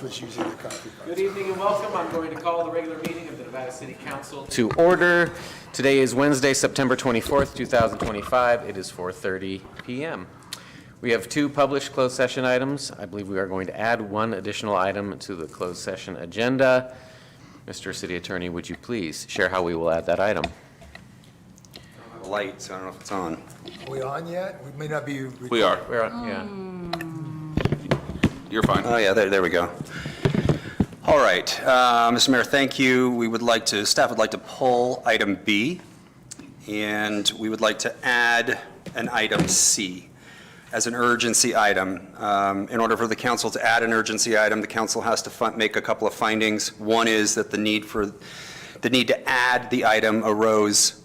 That's what's usually the coffee pot. Good evening and welcome. I'm going to call the regular meeting of the Nevada City Council to order. Today is Wednesday, September 24th, 2025. It is 4:30 p.m. We have two published closed session items. I believe we are going to add one additional item to the closed session agenda. Mr. City Attorney, would you please share how we will add that item? Light, so I don't know if it's on. Are we on yet? We may not be. We are. We're on, yeah. You're fine. Oh, yeah, there we go. All right, Mr. Mayor, thank you. Staff would like to pull item B, and we would like to add an item C as an urgency item. In order for the council to add an urgency item, the council has to make a couple of findings. One is that the need to add the item arose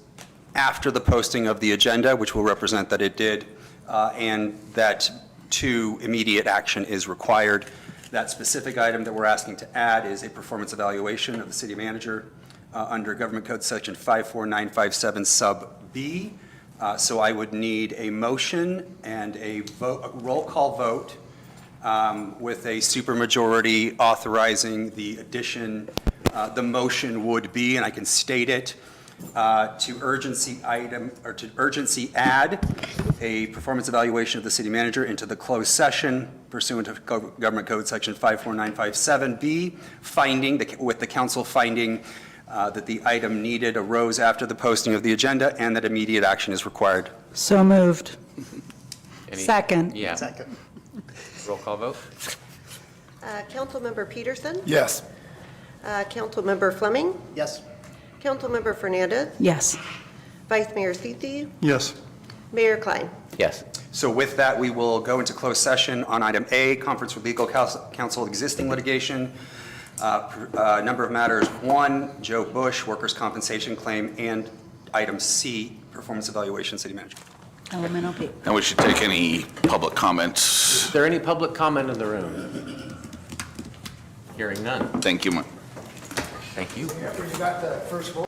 after the posting of the agenda, which will represent that it did, and that two, immediate action is required. That specific item that we're asking to add is a performance evaluation of the city manager under Government Code Section 54957 sub B. So I would need a motion and a roll call vote with a supermajority authorizing the addition. The motion would be, and I can state it, to urgency add a performance evaluation of the city manager into the closed session pursuant to Government Code Section 54957B, with the council finding that the item needed arose after the posting of the agenda and that immediate action is required. So moved. Second. Yeah. Second. Roll call vote? Councilmember Peterson? Yes. Councilmember Fleming? Yes. Councilmember Fernandez? Yes. Vice Mayor Cici? Yes. Mayor Klein? Yes. So with that, we will go into closed session on item A, conference with legal counsel, existing litigation. Number of matters: 1, Joe Bush, workers' compensation claim, and item C, performance evaluation, city manager. Elemental P. And we should take any public comments. Is there any public comment in the room? Hearing none. Thank you. Thank you. After you got the first vote.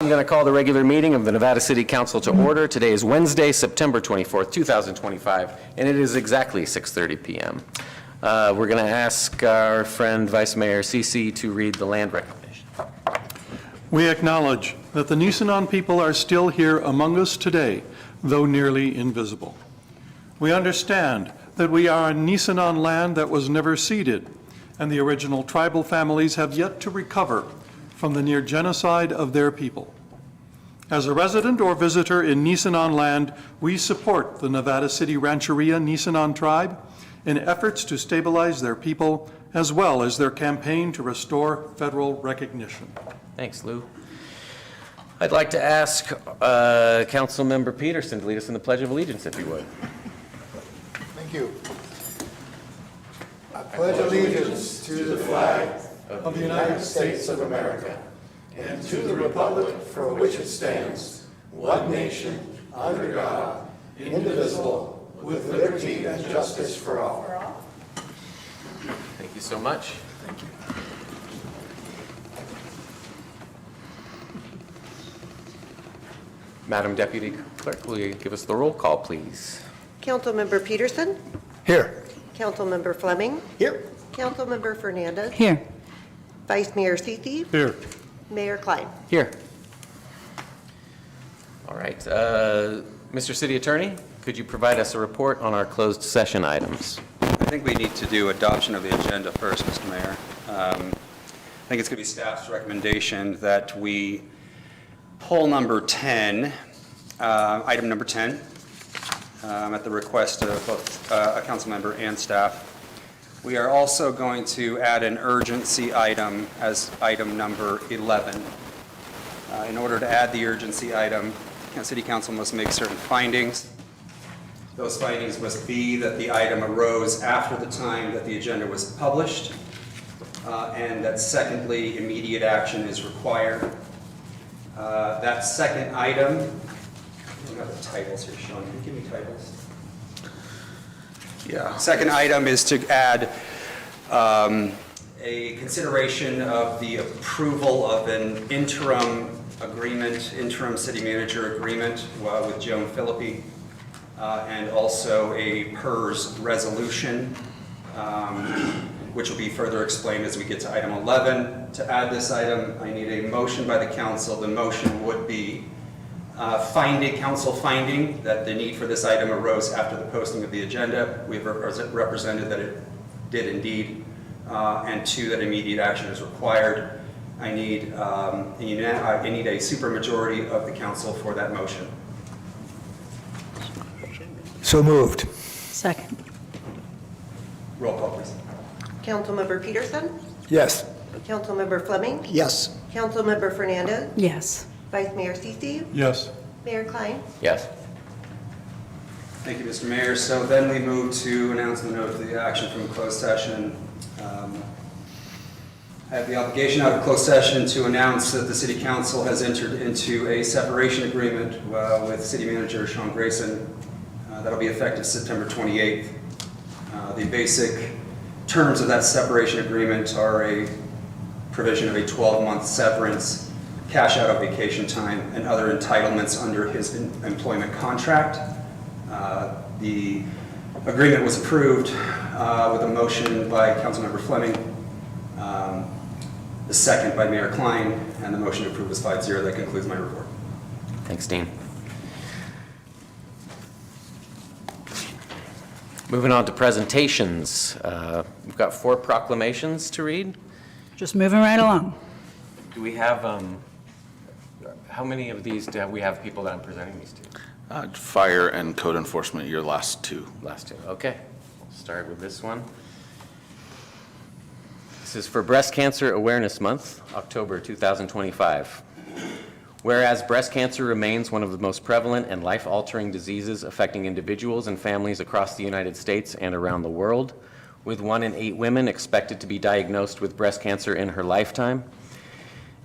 I'm going to call the regular meeting of the Nevada City Council to order. Today is Wednesday, September 24th, 2025, and it is exactly 6:30 p.m. We're going to ask our friend Vice Mayor Cici to read the land recognition. We acknowledge that the Nisenan people are still here among us today, though nearly invisible. We understand that we are on Nisenan land that was never ceded, and the original tribal families have yet to recover from the near genocide of their people. As a resident or visitor in Nisenan land, we support the Nevada City Rancheria Nisenan tribe in efforts to stabilize their people, as well as their campaign to restore federal recognition. Thanks, Lou. I'd like to ask Councilmember Peterson to lead us in the Pledge of Allegiance, if you would. Thank you. I pledge allegiance to the flag of the United States of America and to the republic for which it stands, one nation, under God, indivisible, with liberty and justice for all. Thank you so much. Thank you. Madam Deputy Clerk, will you give us the roll call, please? Councilmember Peterson, Here. Councilmember Fleming, Here. Councilmember Fernandez, Here. Vice Mayor Cici, Here. Mayor Klein. Here. All right. Mr. City Attorney, could you provide us a report on our closed session items? I think we need to do adoption of the agenda first, Mr. Mayor. I think it's going to be staff's recommendation that we pull number 10, item number 10, at the request of both a council member and staff. We are also going to add an urgency item as item number 11. In order to add the urgency item, City Council must make certain findings. Those findings must be that the item arose after the time that the agenda was published, and that secondly, immediate action is required. That second item, I don't have the titles here, Sean, can you give me titles? Yeah. Second item is to add a consideration of the approval of an interim agreement, interim city manager agreement with Joan Philippi, and also a PERS resolution, which will be further explained as we get to item 11. To add this item, I need a motion by the council. The motion would be council finding that the need for this item arose after the posting of the agenda. We've represented that it did indeed, and 2, that immediate action is required. I need a supermajority of the council for that motion. So moved. Second. Roll call, please. Councilmember Peterson, Yes. Councilmember Fleming, Yes. Councilmember Fernandez, Yes. Vice Mayor Cici, Yes. Mayor Klein. Yes. Thank you, Mr. Mayor. So then we move to announcement of the action from closed session. I have the obligation out of closed session to announce that the City Council has entered into a separation agreement with City Manager Sean Grayson. That'll be effective September 28th. The basic terms of that separation agreement are a provision of a 12-month severance, cash out of vacation time, and other entitlements under his employment contract. The agreement was approved with a motion by Councilmember Fleming, the second by Mayor Klein, and the motion approved was 5-0. That concludes my report. Thanks, Dean. Moving on to presentations. We've got 4 proclamations to read. Just moving right along. Do we have, how many of these do we have people that I'm presenting these to? Fire and code enforcement, your last 2. Last 2, okay. We'll start with this one. This is for Breast Cancer Awareness Month, October 2025. Whereas breast cancer remains one of the most prevalent and life-altering diseases affecting individuals and families across the United States and around the world, with 1 in 8 women expected to be diagnosed with breast cancer in her lifetime.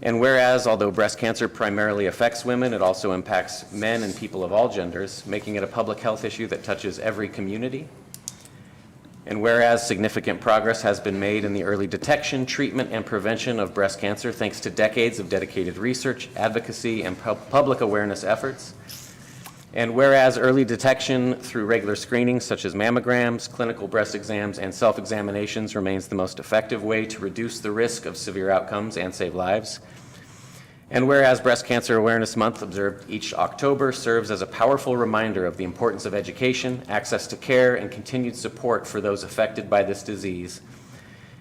And whereas, although breast cancer primarily affects women, it also impacts men and people of all genders, making it a public health issue that touches every community. And whereas significant progress has been made in the early detection, treatment, and prevention of breast cancer thanks to decades of dedicated research, advocacy, and public awareness efforts. And whereas early detection through regular screenings such as mammograms, clinical breast exams, and self-examinations remains the most effective way to reduce the risk of severe outcomes and save lives. And whereas Breast Cancer Awareness Month, observed each October, serves as a powerful reminder of the importance of education, access to care, and continued support for those affected by this disease.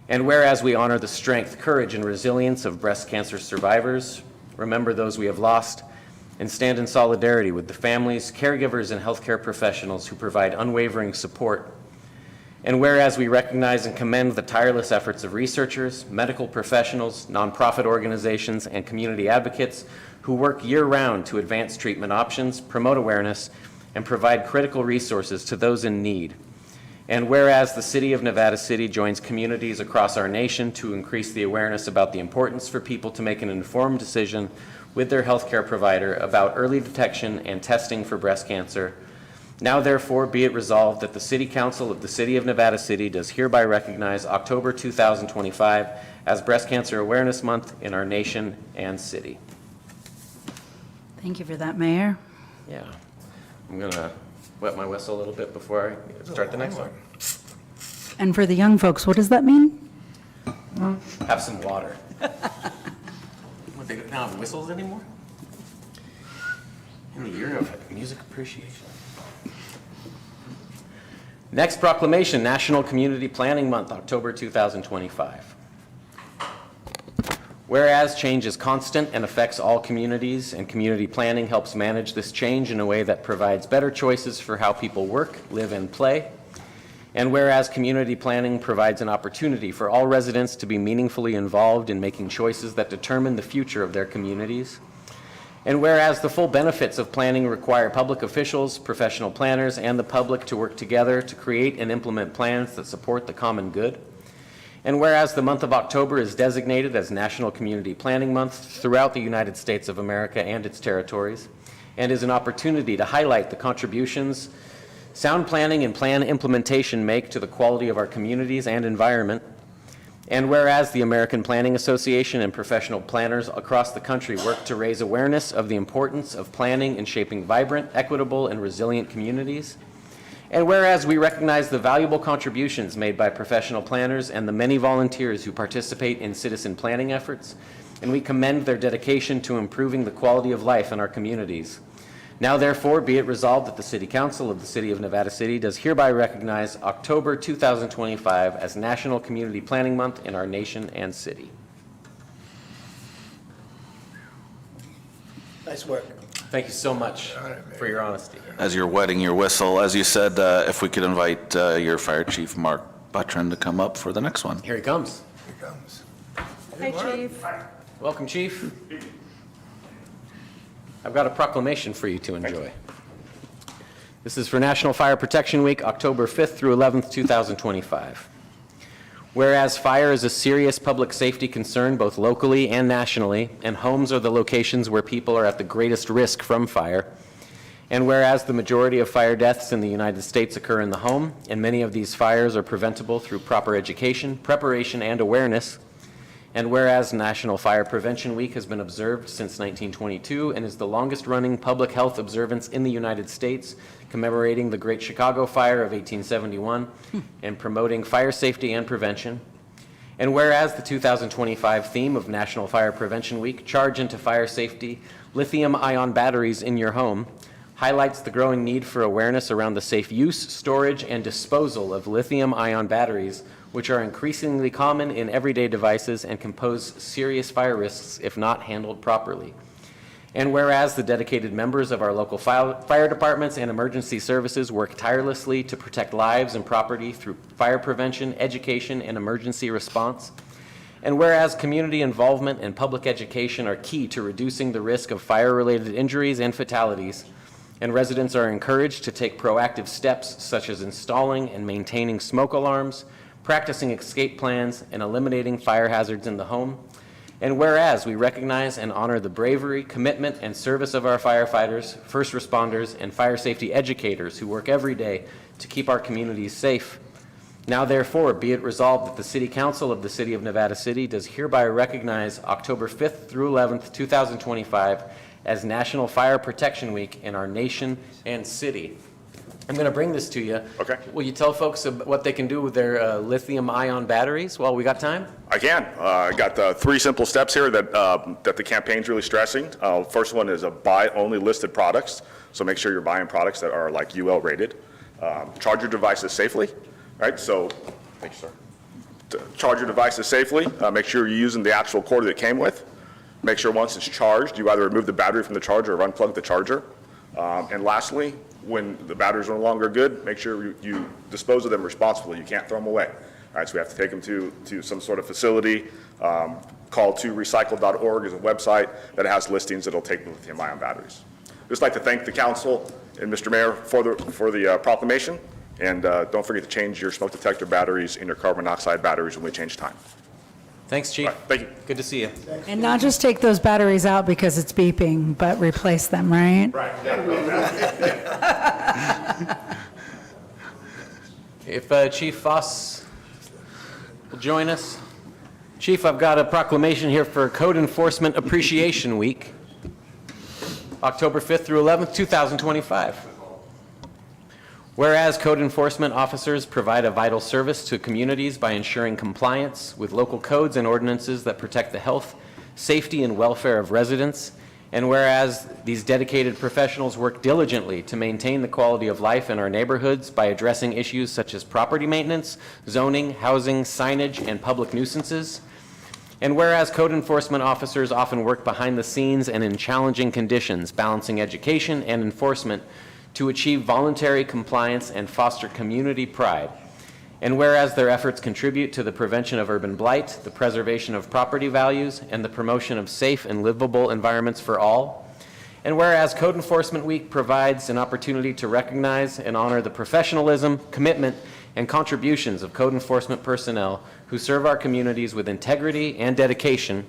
And whereas we honor the strength, courage, and resilience of breast cancer survivors, remember those we have lost, and stand in solidarity with the families, caregivers, and healthcare professionals who provide unwavering support. And whereas we recognize and commend the tireless efforts of researchers, medical professionals, nonprofit organizations, and community advocates who work year-round to advance treatment options, promote awareness, and provide critical resources to those in need. And whereas the City of Nevada City joins communities across our nation to increase the awareness about the importance for people to make an informed decision with their healthcare provider about early detection and testing for breast cancer, now therefore be it resolved that the City Council of the City of Nevada City does hereby recognize October 2025 as Breast Cancer Awareness Month in our nation and city. Thank you for that, Mayor. Yeah. I'm going to wet my whistle a little bit before I start the next one. And for the young folks, what does that mean? Have some water. They don't have whistles anymore? In the year of music appreciation. Next proclamation, National Community Planning Month, October 2025. Whereas change is constant and affects all communities, and community planning helps manage this change in a way that provides better choices for how people work, live, and play. And whereas community planning provides an opportunity for all residents to be meaningfully involved in making choices that determine the future of their communities. And whereas the full benefits of planning require public officials, professional planners, and the public to work together to create and implement plans that support the common good. And whereas the month of October is designated as National Community Planning Month throughout the United States of America and its territories, and is an opportunity to highlight the contributions sound planning and plan implementation make to the quality of our communities and environment. And whereas the American Planning Association and professional planners across the country work to raise awareness of the importance of planning and shaping vibrant, equitable, and resilient communities. And whereas we recognize the valuable contributions made by professional planners and the many volunteers who participate in citizen planning efforts, and we commend their dedication to improving the quality of life in our communities. Now therefore be it resolved that the City Council of the City of Nevada City does hereby recognize October 2025 as National Community Planning Month in our nation and city. Nice work. Thank you so much for your honesty. As you're wetting your whistle, as you said, if we could invite your Fire Chief, Mark Buttran, to come up for the next one. Here he comes. Here he comes. Hi, Chief. Welcome, Chief. I've got a proclamation for you to enjoy. This is for National Fire Protection Week, October 5th through 11th, 2025. Whereas fire is a serious public safety concern both locally and nationally, and homes are the locations where people are at the greatest risk from fire, and whereas the majority of fire deaths in the United States occur in the home, and many of these fires are preventable through proper education, preparation, and awareness, and whereas National Fire Prevention Week has been observed since 1922 and is the longest-running public health observance in the United States, commemorating the Great Chicago Fire of 1871 and promoting fire safety and prevention. And whereas the 2025 theme of National Fire Prevention Week, Charge into Fire Safety, Lithium-ion Batteries in Your Home, highlights the growing need for awareness around the safe use, storage, and disposal of lithium-ion batteries, which are increasingly common in everyday devices and can pose serious fire risks if not handled properly. And whereas the dedicated members of our local fire departments and emergency services work tirelessly to protect lives and property through fire prevention, education, and emergency response, and whereas community involvement and public education are key to reducing the risk of fire-related injuries and fatalities, and residents are encouraged to take proactive steps such as installing and maintaining smoke alarms, practicing escape plans, and eliminating fire hazards in the home. And whereas we recognize and honor the bravery, commitment, and service of our firefighters, first responders, and fire safety educators who work every day to keep our communities safe. Now therefore, be it resolved that the City Council of the City of Nevada City does hereby recognize October 5th through 11th, 2025 as National Fire Protection Week in our nation and city. I'm going to bring this to you. Okay. Will you tell folks what they can do with their lithium-ion batteries while we got time? I can. I got 3 simple steps here that the campaign's really stressing. First one is buy only listed products. So make sure you're buying products that are like UL rated. Charge your devices safely, right? So, thank you, sir. To charge your devices safely. Make sure you're using the actual cord that it came with. Make sure once it's charged, you either remove the battery from the charger or unplug the charger. And lastly, when the batteries are no longer good, make sure you dispose of them responsibly. You can't throw them away. All right, so we have to take them to some sort of facility. Call to recycle.org is a website that has listings that'll take the lithium-ion batteries. Just like to thank the council and Mr. Mayor for the proclamation. And don't forget to change your smoke detector batteries and your carbon monoxide batteries when we change time. Thanks, Chief. All right, thank you. Good to see you. And not just take those batteries out because it's beeping, but replace them, right? Right. If Chief Foss will join us. Chief, I've got a proclamation here for Code Enforcement Appreciation Week, October 5th through 11th, 2025. Whereas code enforcement officers provide a vital service to communities by ensuring compliance with local codes and ordinances that protect the health, safety, and welfare of residents, and whereas these dedicated professionals work diligently to maintain the quality of life in our neighborhoods by addressing issues such as property maintenance, zoning, housing, signage, and public nuisances, and whereas code enforcement officers often work behind the scenes and in challenging conditions, balancing education and enforcement to achieve voluntary compliance and foster community pride. And whereas their efforts contribute to the prevention of urban blight, the preservation of property values, and the promotion of safe and livable environments for all. And whereas Code Enforcement Week provides an opportunity to recognize and honor the professionalism, commitment, and contributions of code enforcement personnel who serve our communities with integrity and dedication.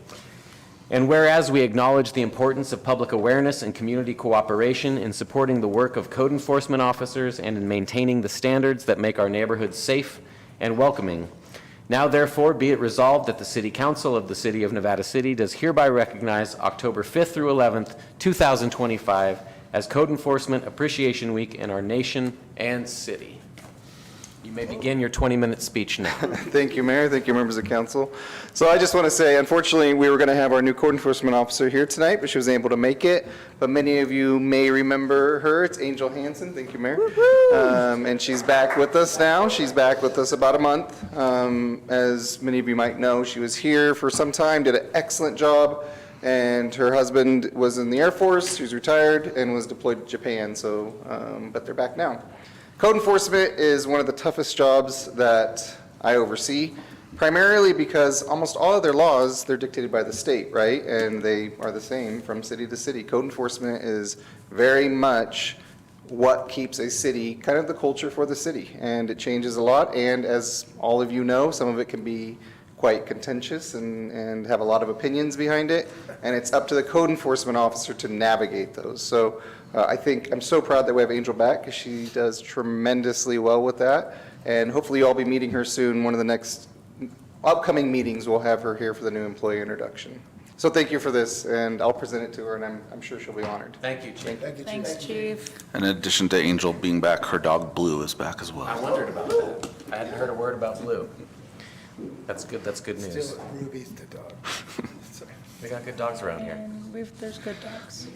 And whereas we acknowledge the importance of public awareness and community cooperation in supporting the work of code enforcement officers and in maintaining the standards that make our neighborhoods safe and welcoming. Now therefore be it resolved that the City Council of the City of Nevada City does hereby recognize October 5th through 11th, 2025 as Code Enforcement Appreciation Week in our nation and city. You may begin your 20-minute speech now. Thank you, Mayor. Thank you, members of council. So I just want to say, unfortunately, we were going to have our new code enforcement officer here tonight, but she was able to make it. But many of you may remember her. It's Angel Hansen. Thank you, Mayor. And she's back with us now. She's back with us about a month. As many of you might know, she was here for some time, did an excellent job, and her husband was in the Air Force. He was retired and was deployed to Japan. So, but they're back now. Code enforcement is one of the toughest jobs that I oversee, primarily because almost all of their laws, they're dictated by the state, right? And they are the same from city to city. Code enforcement is very much what keeps a city, kind of the culture for the city. And it changes a lot. And as all of you know, some of it can be quite contentious and have a lot of opinions behind it. And it's up to the code enforcement officer to navigate those. So I think I'm so proud that we have Angel back because she does tremendously well with that. And hopefully you'll all be meeting her soon. One of the next upcoming meetings, we'll have her here for the new employee introduction. So thank you for this, and I'll present it to her, and I'm sure she'll be honored. Thank you, Chief. Thanks, Chief. In addition to Angel being back, her dog Blue is back as I well. wondered about that. I hadn't heard a word about Blue. That's good news. Ruby's the dog. We got good dogs around here. And there's good dogs.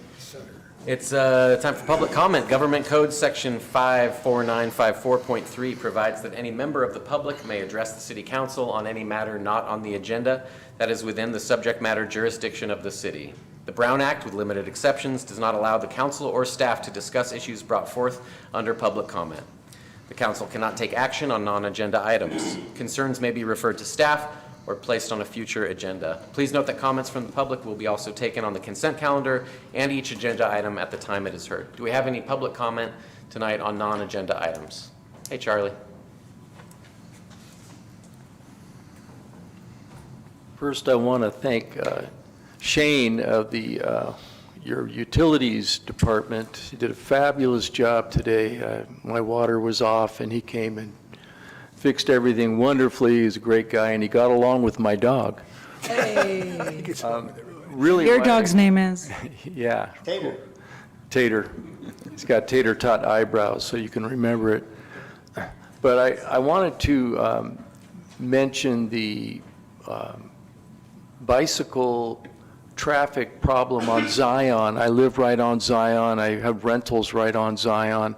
It's time for public comment. Government Code Section 54954.3 provides that any member of the public may address the City Council on any matter not on the agenda that is within the subject matter jurisdiction of the city. The Brown Act, with limited exceptions, does not allow the council or staff to discuss issues brought forth under public comment. The council cannot take action on non-agenda items. Concerns may be referred to staff or placed on a future agenda. Please note that comments from the public will be also taken on the consent calendar and each agenda item at the time it is heard. Do we have any public comment tonight on non-agenda items? Hey, Charlie. First, I want to thank Shane of your utilities department. He did a fabulous job today. My water was off, and he came and fixed everything wonderfully. He's a great guy, and he got along with my dog. Really, Your why- dog's name is? Yeah. Tater. He's got tater-tot eyebrows, so you can remember it. But I wanted to mention the bicycle traffic problem on Zion. I live right on Zion. I have rentals right on Zion.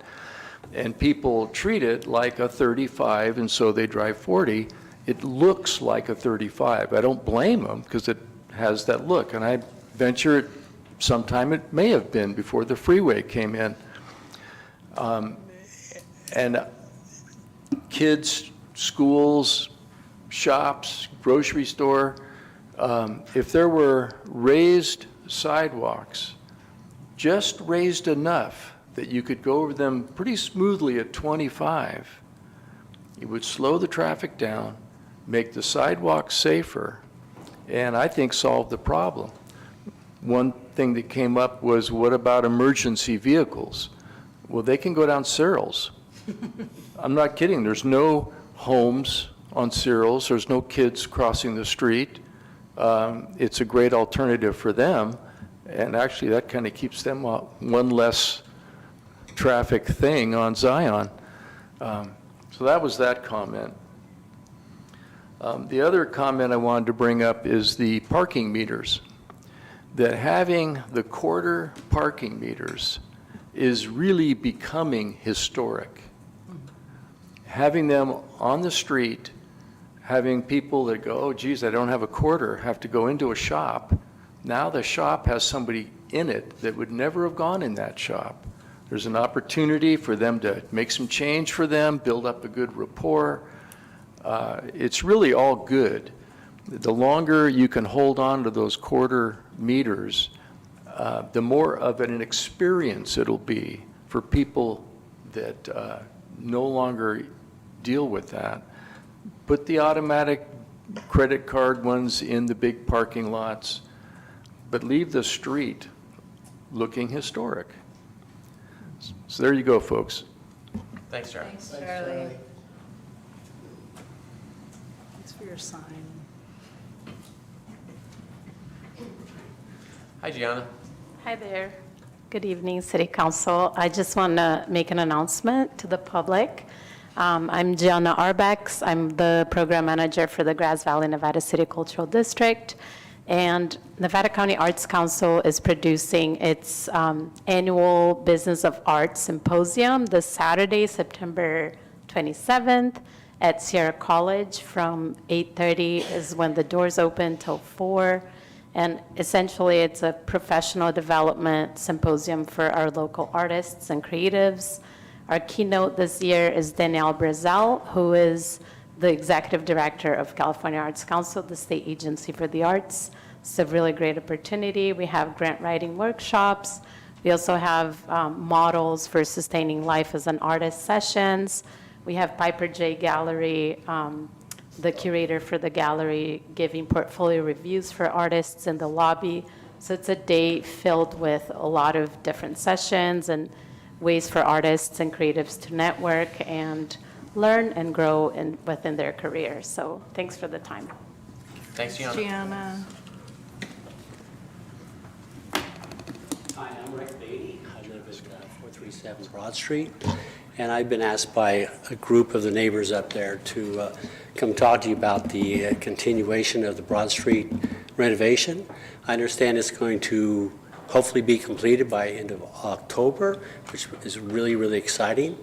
And people treat it like a 35, and so they drive 40. It looks like a 35. I don't blame them because it has that look. And I venture it, sometime it may have been before the freeway came in. And kids, schools, shops, grocery store, if there were raised sidewalks, just raised enough that you could go over them pretty smoothly at 25, it would slow the traffic down, make the sidewalks safer, and I think solve the problem. One thing that came up was, what about emergency vehicles? Well, they can go down Searles. I'm not kidding. There's no homes on Searles. There's no kids crossing the street. It's a great alternative for them, and actually that kind of keeps them one less traffic thing on Zion. So that was that comment. The other comment I wanted to bring up is the parking meters. That having the quarter parking meters is really becoming historic. Having them on the street, having people that go, oh geez, I don't have a quarter, have to go into a shop. Now the shop has somebody in it that would never have gone in that shop. There's an opportunity for them to make some change for them, build up a good rapport. It's really all good. The longer you can hold on to those quarter meters, the more of an experience it'll be for people that no longer deal with that. Put the automatic credit card ones in the big parking lots, but leave the street looking historic. So there you go, folks. Thanks, Charlie. Thanks, Charlie. Thanks for your sign. Hi, Gianna. Hi there. Good evening, City Council. I just want to make an announcement to the public. I'm Gianna Arbex. I'm the program manager for the Grass Valley, Nevada City Cultural District. And Nevada County Arts Council is producing its annual Business of Art Symposium this Saturday, September 27th at Sierra College from 8:30 is when the doors open till 4. And essentially, it's a professional development symposium for our local artists and creatives. Our keynote this year is Danielle Brazel, who is the executive director of California Arts Council, the state agency for the arts. It's a really great opportunity. We have grant writing workshops. We also have models for sustaining life as an artist sessions. We have Piper J. Gallery, the curator for the gallery, giving portfolio reviews for artists in the lobby. So it's a day filled with a lot of different sessions and ways for artists and creatives to network and learn and grow within their career. So thanks for the time. Thanks, Gianna. Gianna. Hi, I'm Rick Beatty. I live at 437 Broad Street, and I've been asked by a group of the neighbors up there to come talk to you about the continuation of the Broad Street renovation. I understand it's going to hopefully be completed by end of October, which is really, really exciting.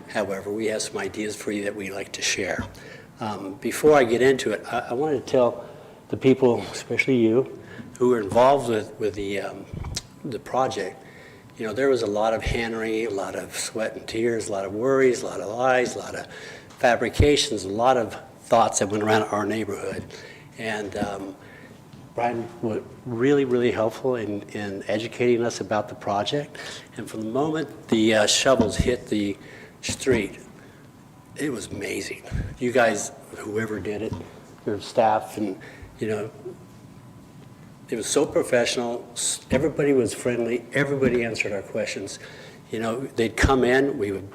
However, we have some ideas for you that we'd like to share. Before I get into it, I wanted to tell the people, especially you, who are involved with the project, you know, there was a lot of hand-wringing, a lot of sweat and tears, a lot of worries, a lot of lies, a lot of fabrications, a lot of thoughts that went around our neighborhood. And Brian was really, really helpful in educating us about the project. And from the moment the shovels hit the street, it was amazing. You guys, whoever did it, your staff, and, you know, it was so professional. Everybody was friendly. Everybody answered our questions. You know, they'd come in. We would,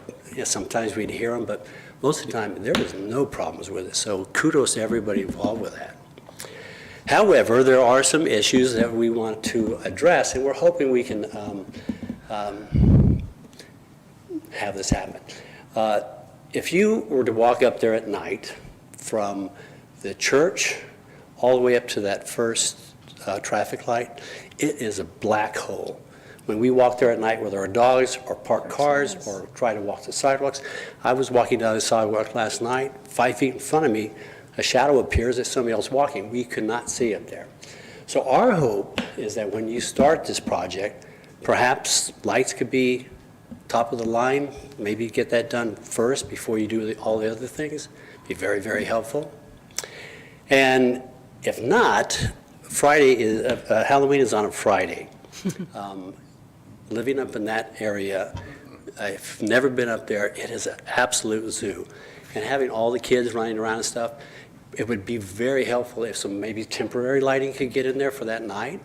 sometimes we'd hear them, but most of the time, there was no problems with it. So kudos to everybody involved with that. However, there are some issues that we want to address, and we're hoping we can have this happen. If you were to walk up there at night from the church all the way up to that first traffic light, it is a black hole. When we walk there at night with our dogs or park cars or try to walk the sidewalks, I was walking down the sidewalk last night, 5 feet in front of me, a shadow appears as somebody else walking. We could not see up there. So our hope is that when you start this project, perhaps lights could be top of the line, maybe get that done first before you do all the other things. Be very, very helpful. And if not, Halloween is on a Friday. Living up in that area, I've never been up there. It is an absolute zoo. And having all the kids running around and stuff, it would be very helpful if some maybe temporary lighting could get in there for that night.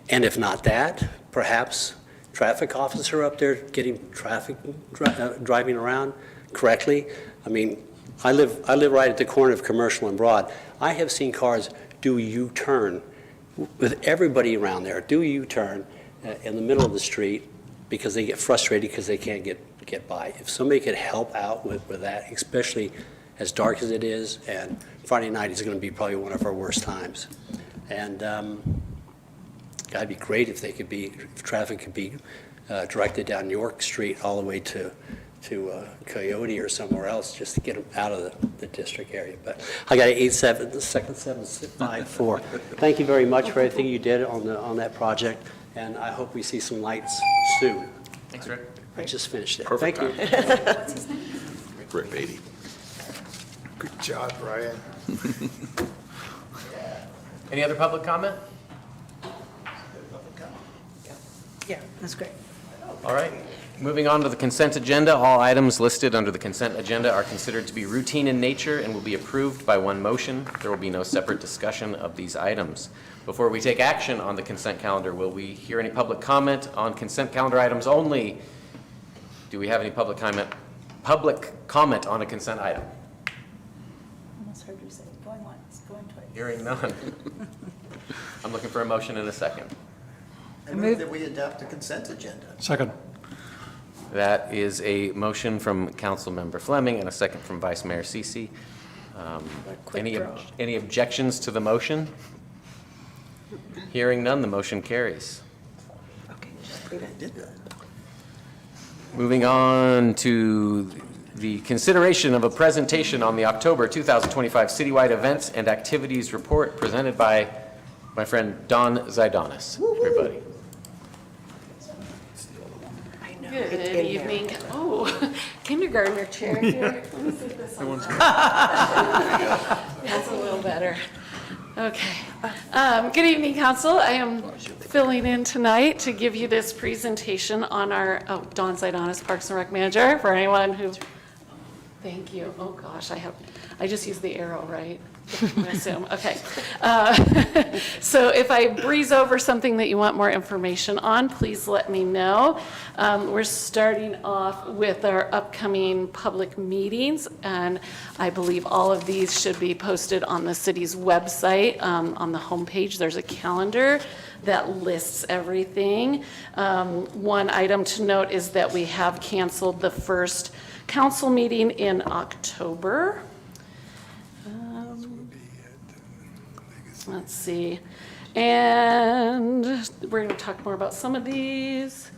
And if not that, perhaps traffic officer up there getting traffic, driving around correctly. I mean, I live right at the corner of Commercial and Broad. I have seen cars do a U-turn with everybody around there, do a U-turn in the middle of the street because they get frustrated because they can't get by. If somebody could help out with that, especially as dark as it is, and Friday night is going to be probably one of our worst times. And it'd be great if traffic could be directed down York Street all the way to Coyote or somewhere else, just to get them out of the district area. But I got an 754. Thank you very much for everything you did on that project, and I hope we see some lights soon. Thanks, Rick. I just finished it. Perfect Thank you. What's his name? Rick Beatty. Good job, Brian. Any other public comment? Yeah, that's great. All right. Moving on to the consent agenda, all items listed under the consent agenda are considered to be routine in nature and will be approved by one motion. There will be no separate discussion of these items. Before we take action on the consent calendar, will we hear any public comment on consent calendar items only? Do we have any public comment on a consent item? Almost heard you say, going once, going twice. Hearing none. I'm looking for a motion in a second. I move that we adopt the consent agenda. Second. That is a motion from Councilmember Fleming and a second from Vice Mayor Sisi. Any objections to the motion? Hearing none, the motion carries. Moving on to the consideration of a presentation on the October 2025 citywide events and activities report presented by my friend Don Zaidonis. Everybody. Good evening. Oh, kindergartner chair here. Let me see if this one's That's a little better. Okay. Good evening, Council. I am filling in tonight to give you this presentation on our, Don Zaidonis, Parks and Rec Manager, for anyone who, thank you. Oh gosh, I just used the arrow, right? I assume, okay. So if I breeze over something that you want more information on, please let me know. We're starting off with our upcoming public meetings, and I believe all of these should be posted on the city's website. On the homepage, there's a calendar that lists everything. One item to note is that we have canceled the first council meeting in October. Let's see. And we're going to talk more about some of these.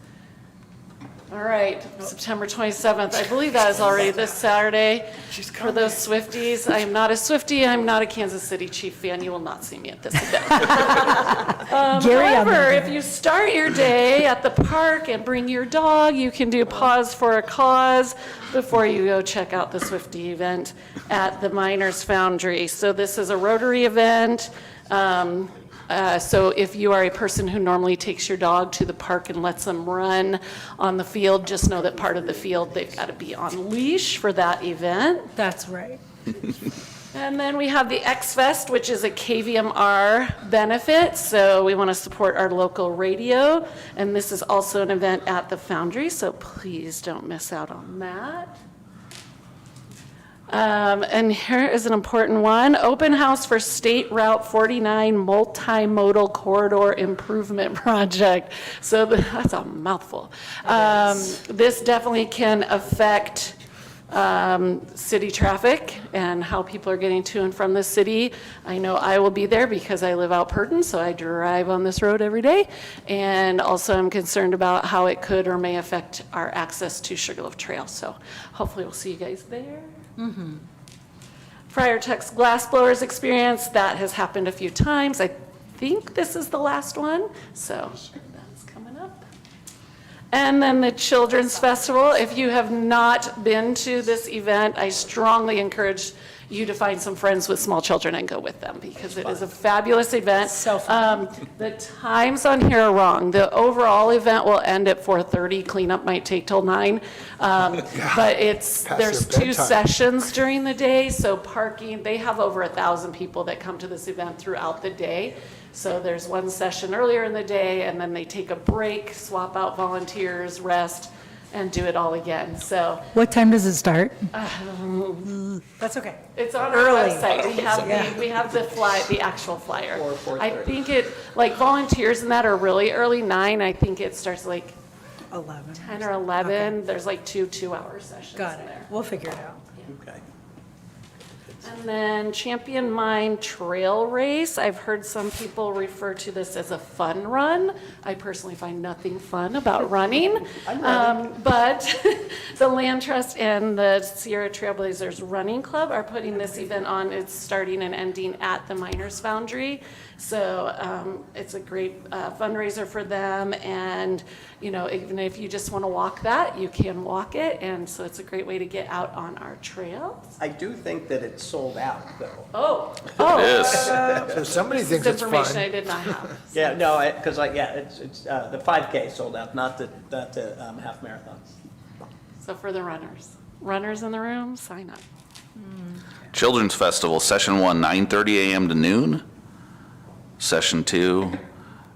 All right, September 27th. I believe that is already this Saturday for those Swifties. I am not a Swiftie. I'm not a Kansas City Chiefs fan. You will not see me at this event. However, if you start your day at the park and bring your dog, you can do Pause for a Cause before you go check out the Swiftie event at the Miners Foundry. So this is a Rotary event. So if you are a person who normally takes your dog to the park and lets them run on the field, just know that part of the field, they've got to be on leash for that event. That's right. And then we have the X-Fest, which is a KVMR benefit. So we want to support our local radio. And this is also an event at the Foundry, so please don't miss out on that. And here is an important one. Open house for State Route 49 multimodal corridor improvement project. So that's a mouthful. This definitely can affect city traffic and how people are getting to and from the city. I know I will be there because I live out Purton, so I drive on this road every day. And also I'm concerned about how it could or may affect our access to Sugarloaf Trail. So hopefully we'll see you guys there. Friar Tuck's glass blowers experience, that has happened a few times. I think this is the last one, so that's coming up. And then the Children's Festival. If you have not been to this event, I strongly encourage you to find some friends with small children and go with them because it is a fabulous event. So fun. The times on here are wrong. The overall event will end at 4:30. Cleanup might take till 9. But there's their 2 bedtime. sessions during the day, so parking, they have over 1,000 people that come to this event throughout the day. So there's one session earlier in the day, and then they take a break, swap out volunteers, rest, and do it all again. So What time does it start? That's okay. it's on our website. We have the actual flyer. I think like volunteers and that are really early, 9. I think it starts like 11. 10 or 11. There's like 2 2-hour sessions Got in it. there. We'll figure it out. Okay. And then Champion Mine Trail Race. I've heard some people refer to this as a fun run. I personally find nothing fun about running. But the Land Trust and the Sierra Trailblazers Running Club are putting this event on. It's starting and ending at the Miners Foundry. So it's a great fundraiser for them. And, you know, even if you just want to walk that, you can walk it. And so it's a great way to get out on our trails. I do think that it's sold out, though. Oh. It is. So somebody This thinks is it's information I fun. did not have. Yeah, no, because it's the 5K sold out, not the half marathon. So for the runners in the room, sign up. Children's Festival, Session 1, 9:30 a.m. to noon. Session 2,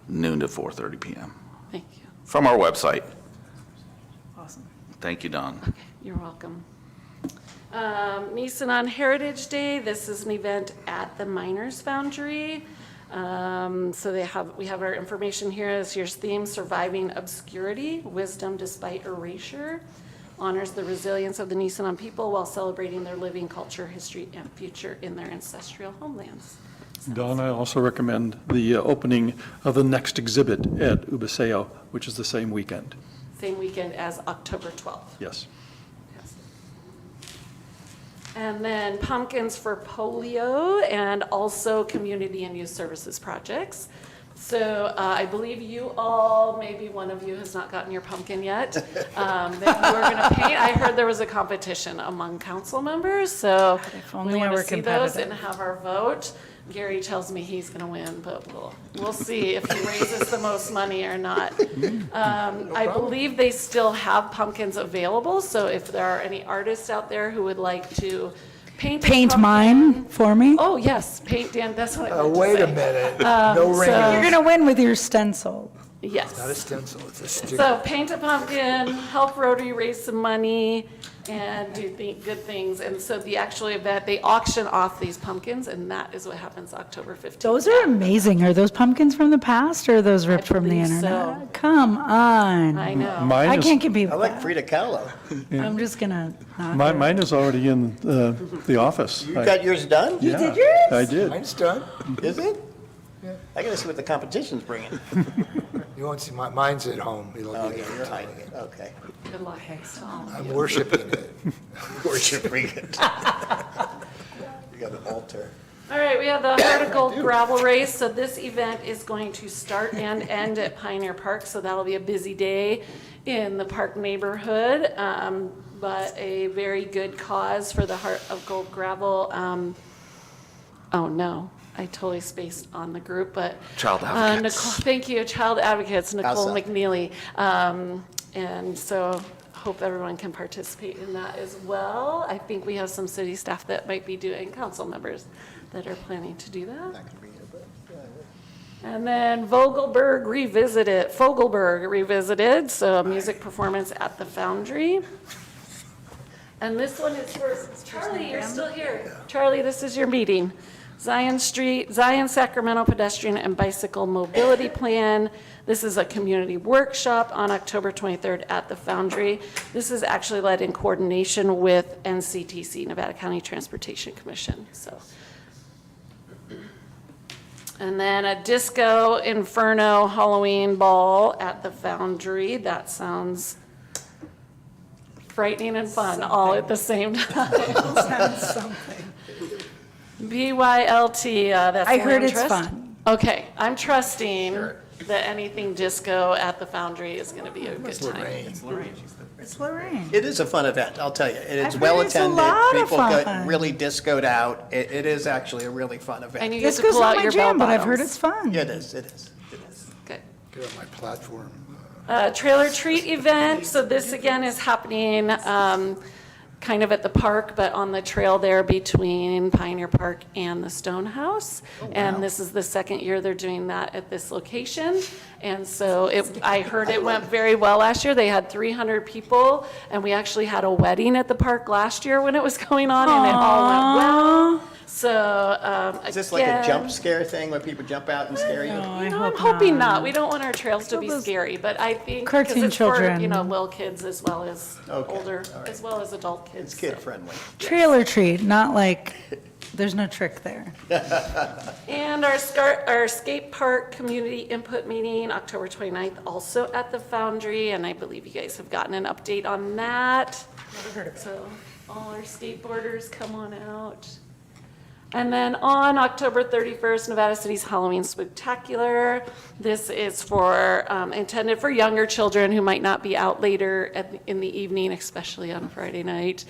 noon to 4:30 p.m. Thank you. From our website. Awesome. Thank you, Don. Okay, you're welcome. Nissan on Heritage Day, this is an event at the Miners Foundry. So we have our information here. This year's theme, Surviving Obscurity, Wisdom Despite Erasure. Honors the resilience of the Nisenan people while celebrating their living culture, history, and future in their ancestral homelands. Don, I also recommend the opening of the next exhibit at Ubaseo, which is the same weekend. Same weekend as October 12th. Yes. Yes. And then Pumpkins for Polio and also Community and Youth Services projects. So I believe you all, maybe one of you has not gotten your pumpkin yet, that you are going to paint. I heard there was a competition among council members, so we only I want were to see those competitive. and have our vote. Gary tells me he's going to win, but we'll see if he raises the most money or not. I believe they still have pumpkins available, so if there are any artists out there who would like to paint a Paint pumpkin- mine for me? Oh, yes, paint, Dan, that's what I meant to Wait say. a minute. No so- ring. You're going to win with your stencil. Yes. Not a stencil, it's a sticker. So paint a pumpkin, help Rotary raise some money, and do good things. And so the actual event, they auction off these pumpkins, and that is what happens October 15th. Those are amazing. Are those pumpkins from the past or are those ripped from the believe internet? so. Come on. I know. Mine I is- can't compete I with like that. Frida Kahlo. I'm just going to not. Mine is already in the office. You got yours done? Yeah, did yours? I did. Mine's done. Is it? I gotta see what the competition's bringing. You won't see, mine's at home. It'll be Okay, there you're tonight. hiding it, okay. Good luck. So, I'm worshiping it. Worshiping it. You got an altar. all right, we have the Heart of Gold gravel race. So this event is going to start and end at Pioneer Park. So that'll be a busy day in the park neighborhood. But a very good cause for the Heart of Gold gravel. Oh no, I totally spaced on the group, but. Child Advocates. Nicole, thank you, Child Advocates, Nicole Awesome. McNeely. And so hope everyone can participate in that as well. I think we have some city staff that might be doing, council members that are planning to do that. Not gonna be here, but, And then Fogelberg Revisited, so a music performance at the Foundry. And this one is for, Charlie, you're still here. Charlie, this is your meeting. Zion Sacramento Pedestrian and Bicycle Mobility Plan. This is a community workshop on October 23rd at the Foundry. This is actually led in coordination with NCTC, Nevada County Transportation Commission, so. And then a Disco Inferno Halloween ball at the Foundry. That sounds frightening and fun all at the same time. Sounds something. BYLT, that's I heard it's Land Trust? fun. Okay, I'm trusting that anything disco at the Foundry is going to be a good time. It's Lorraine. It's Lorraine. It is a fun event, I'll tell you. It is I've well heard it's a attended. lot of People fun. get really discoed out. It is actually a really fun event. And you get to Disco's pull not out my your bell jam, but I've heard bottoms. it's fun. It is, it is, it is. Good. Get on my platform. Trailer treat event, so this again is happening kind of at the park, but on the trail there between Pioneer Park and the Stone House. And this is the second year they're doing that at this location. And so I heard it went very well last year. They had 300 people, and we actually had a wedding at the park last year when it was going on, and it all went well. So Is this like a again- jump scare thing where people jump out and scare you? I'm hoping not. We don't want our trails to be scary, but I think because Cartoon it's for, children. little kids as well as Okay, older, all right. as well as adult kids. It's kid-friendly. Trailer treat, not like, there's no trick there. And our skate park community input meeting, October 29th, also at the Foundry, and I believe you guys have gotten an update on that. So all our skateboarders, come on out. And then on October 31st, Nevada City's Halloween Spooktacular. This is intended for younger children who might not be out later in the evening, especially on a Friday night,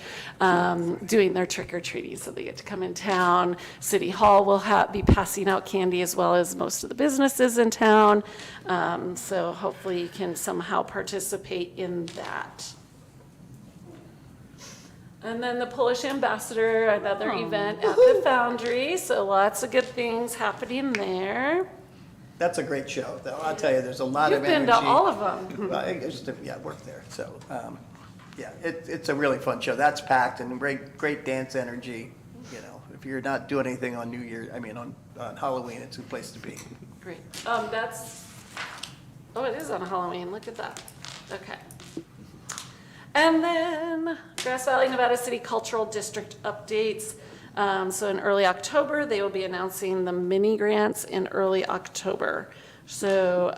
doing their trick-or-treating, so they get to come in town. City Hall will be passing out candy as well as most of the businesses in town. So hopefully you can somehow participate in that. And then the Polish Ambassador, another event at the Foundry, so lots of good things happening there. That's a great show, though. I'll tell you, there's a lot of You've energy. been to all of them. Well, I work there, so, yeah, it's a really fun show. That's packed and great dance energy. You know, if you're not doing anything on on Halloween, it's a place to be. Great. It is on Halloween, look at that. Okay. And then Grass Valley, Nevada City Cultural District updates. So in early October, they will be announcing the mini grants in early October. So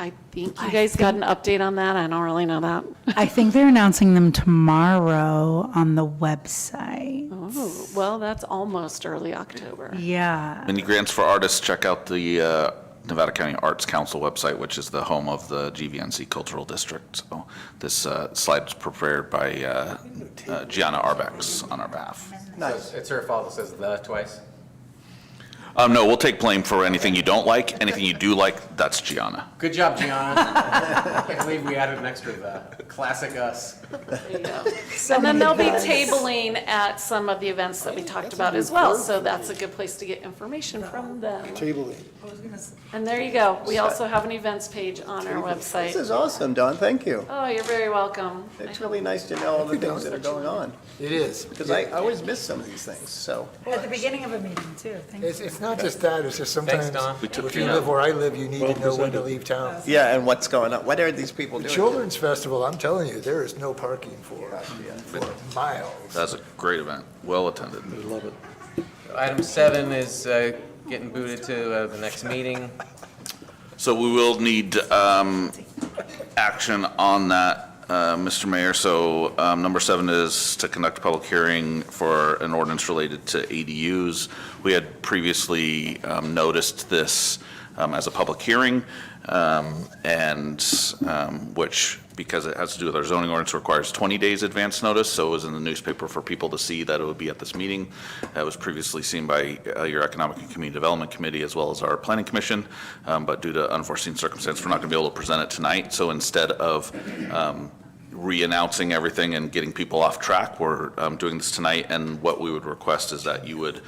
I think you guys got an update on that. I don't really know that. I think they're announcing them tomorrow on the website. Oh, well, that's almost early October. Yeah. Mini grants for artists, check out the Nevada County Arts Council website, which is the home of the GVNC Cultural District. So this slide was prepared by Gianna Arbex on our behalf. Nice. It's her fault it says the twice. No, we'll take blame for anything you don't like. Anything you do like, that's Gianna. Good job, Gianna. I can't believe we added an extra the classic us. There you go. And then they'll be tabling at some of the events that we talked about as well, so that's a good place to get information from them. Tabling. And there you go. We also have an events page on our This website. is awesome, Don, thank you. Oh, you're very welcome. It's really nice to know all the things that are going on, It is. because I always miss some of these things, so. At the beginning of a meeting, too. Thank you. It's not just that, it's just sometimes, Don. if you live where I live, you need to know when to leave town. Yeah, and what's going on? What are these people The doing? Children's Festival, I'm telling you, there is no parking for miles. That's a great event, well attended. Item 7 is getting booted to the next meeting. So we will need action on that, Mr. Mayor. So number 7 is to conduct a public hearing for an ordinance related to ADUs. We had previously noticed this as a public hearing, and which, because it has to do with our zoning ordinance, requires 20 days advance notice. So it was in the newspaper for people to see that it would be at this meeting. It was previously seen by your Economic and Community Development Committee as well as our Planning Commission, but due to unforeseen circumstance, we're not going to be able to present it tonight. So instead of re-announcing everything and getting people off track, we're doing this tonight, and what we would request is that you would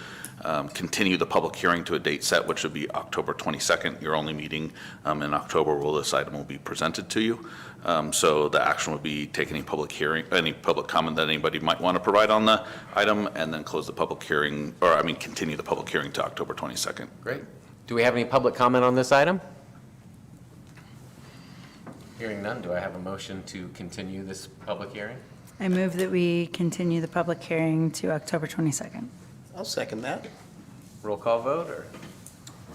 continue the public hearing to a date set, which would be October 22nd, your only meeting in October where this item will be presented to you. So the action would be take any public hearing, any public comment that anybody might want to provide on the item, and then close the public hearing, or I mean, continue the public hearing to October 22nd. Great. Do we have any public comment on this item? Hearing none, do I have a motion to continue this public hearing? I move that we continue the public hearing to October 22nd. I'll second that. Roll call vote, or?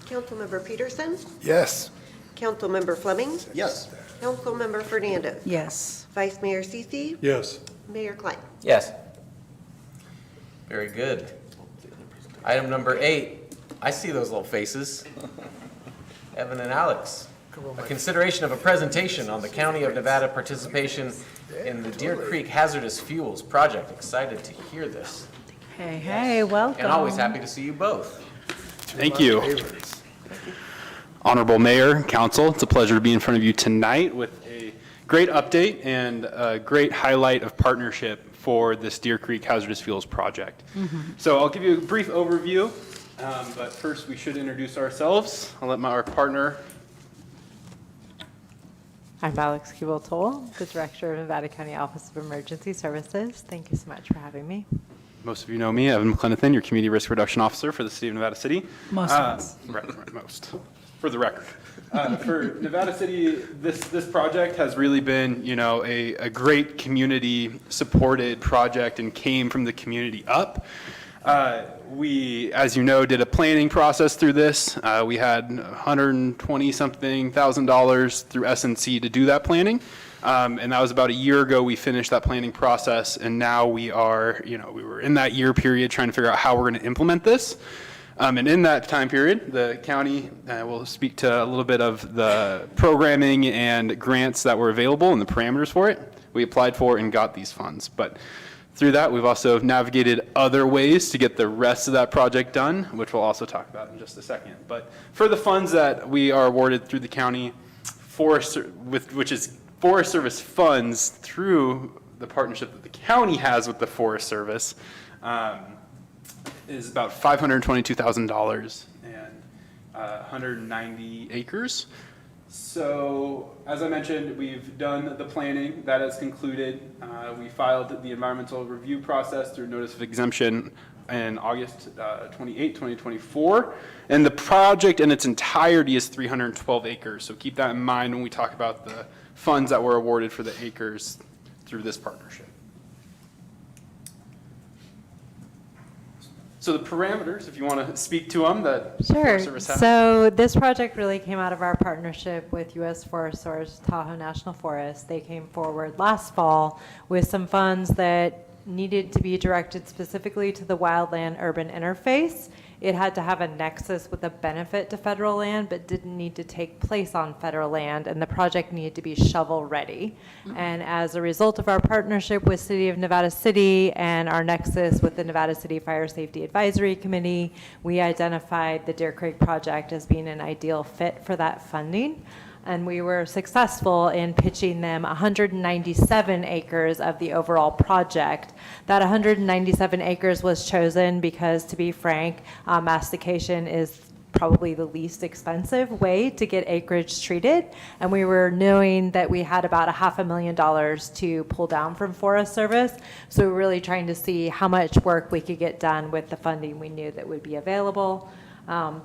Councilmember Peterson, Yes. Councilmember Fleming, Yes. Councilmember Fernandez, Yes. Vice Mayor Sisi, Yes. Mayor Klein. Yes. Very good. Item number 8, I see those little faces. Evan and Alex. A consideration of a presentation on the County of Nevada participation in the Deer Creek Hazardous Fuels Project. Excited to hear this. Hey, hey, welcome. And always happy to see you both. Thank you. Honorable Mayor, Council, it's a pleasure to be in front of you tonight with a great update and a great highlight of partnership for this Deer Creek Hazardous Fuels Project. So I'll give you a brief overview, but first we should introduce ourselves. I'll let our partner. I'm Alex Kubel-Toll, the Director of Nevada County Office of Emergency Services. Thank you so much for having me. Most of you know me, Evan McClenathan, your Community Risk Reduction Officer for the City of Nevada City. Most of us. Right, most, for the record. For Nevada City, this project has really been, you know, a great community-supported project and came from the community up. We, as you know, did a planning process through this. We had $120-something thousand through SNC to do that planning. And that was about a year ago we finished that planning process, and now we are, you know, we were in that year period trying to figure out how we're going to implement this. And in that time period, the county will speak to a little bit of the programming and grants that were available and the parameters for it. We applied for and got these funds. But through that, we've also navigated other ways to get the rest of that project done, which we'll also talk about in just a second. But for the funds that we are awarded through the county, which is Forest Service funds through the partnership that the county has with the Forest Service, is about $522,000 and 190 acres. So, as I mentioned, we've done the planning. That has concluded. We filed the environmental review process through notice of exemption in August 28, 2024. And the project in its entirety is 312 acres. So keep that in mind when we talk about the funds that were awarded for the acres through this partnership. So the parameters, if you want to speak to them, that Sure. Forest Service has. So this project really came out of our partnership with U.S. Forest Service, Tahoe National Forest. They came forward last fall with some funds that needed to be directed specifically to the wildland urban interface. It had to have a nexus with a benefit to federal land, but didn't need to take place on federal land, and the project needed to be shovel-ready. And as a result of our partnership with City of Nevada City and our nexus with the Nevada City Fire Safety Advisory Committee, we identified the Deer Creek project as being an ideal fit for that funding. And we were successful in pitching them 197 acres of the overall project. That 197 acres was chosen because, to be frank, mastication is probably the least expensive way to get acreage treated. And we were knowing that we had about $500,000 to pull down from Forest Service. So we were really trying to see how much work we could get done with the funding we knew that would be available.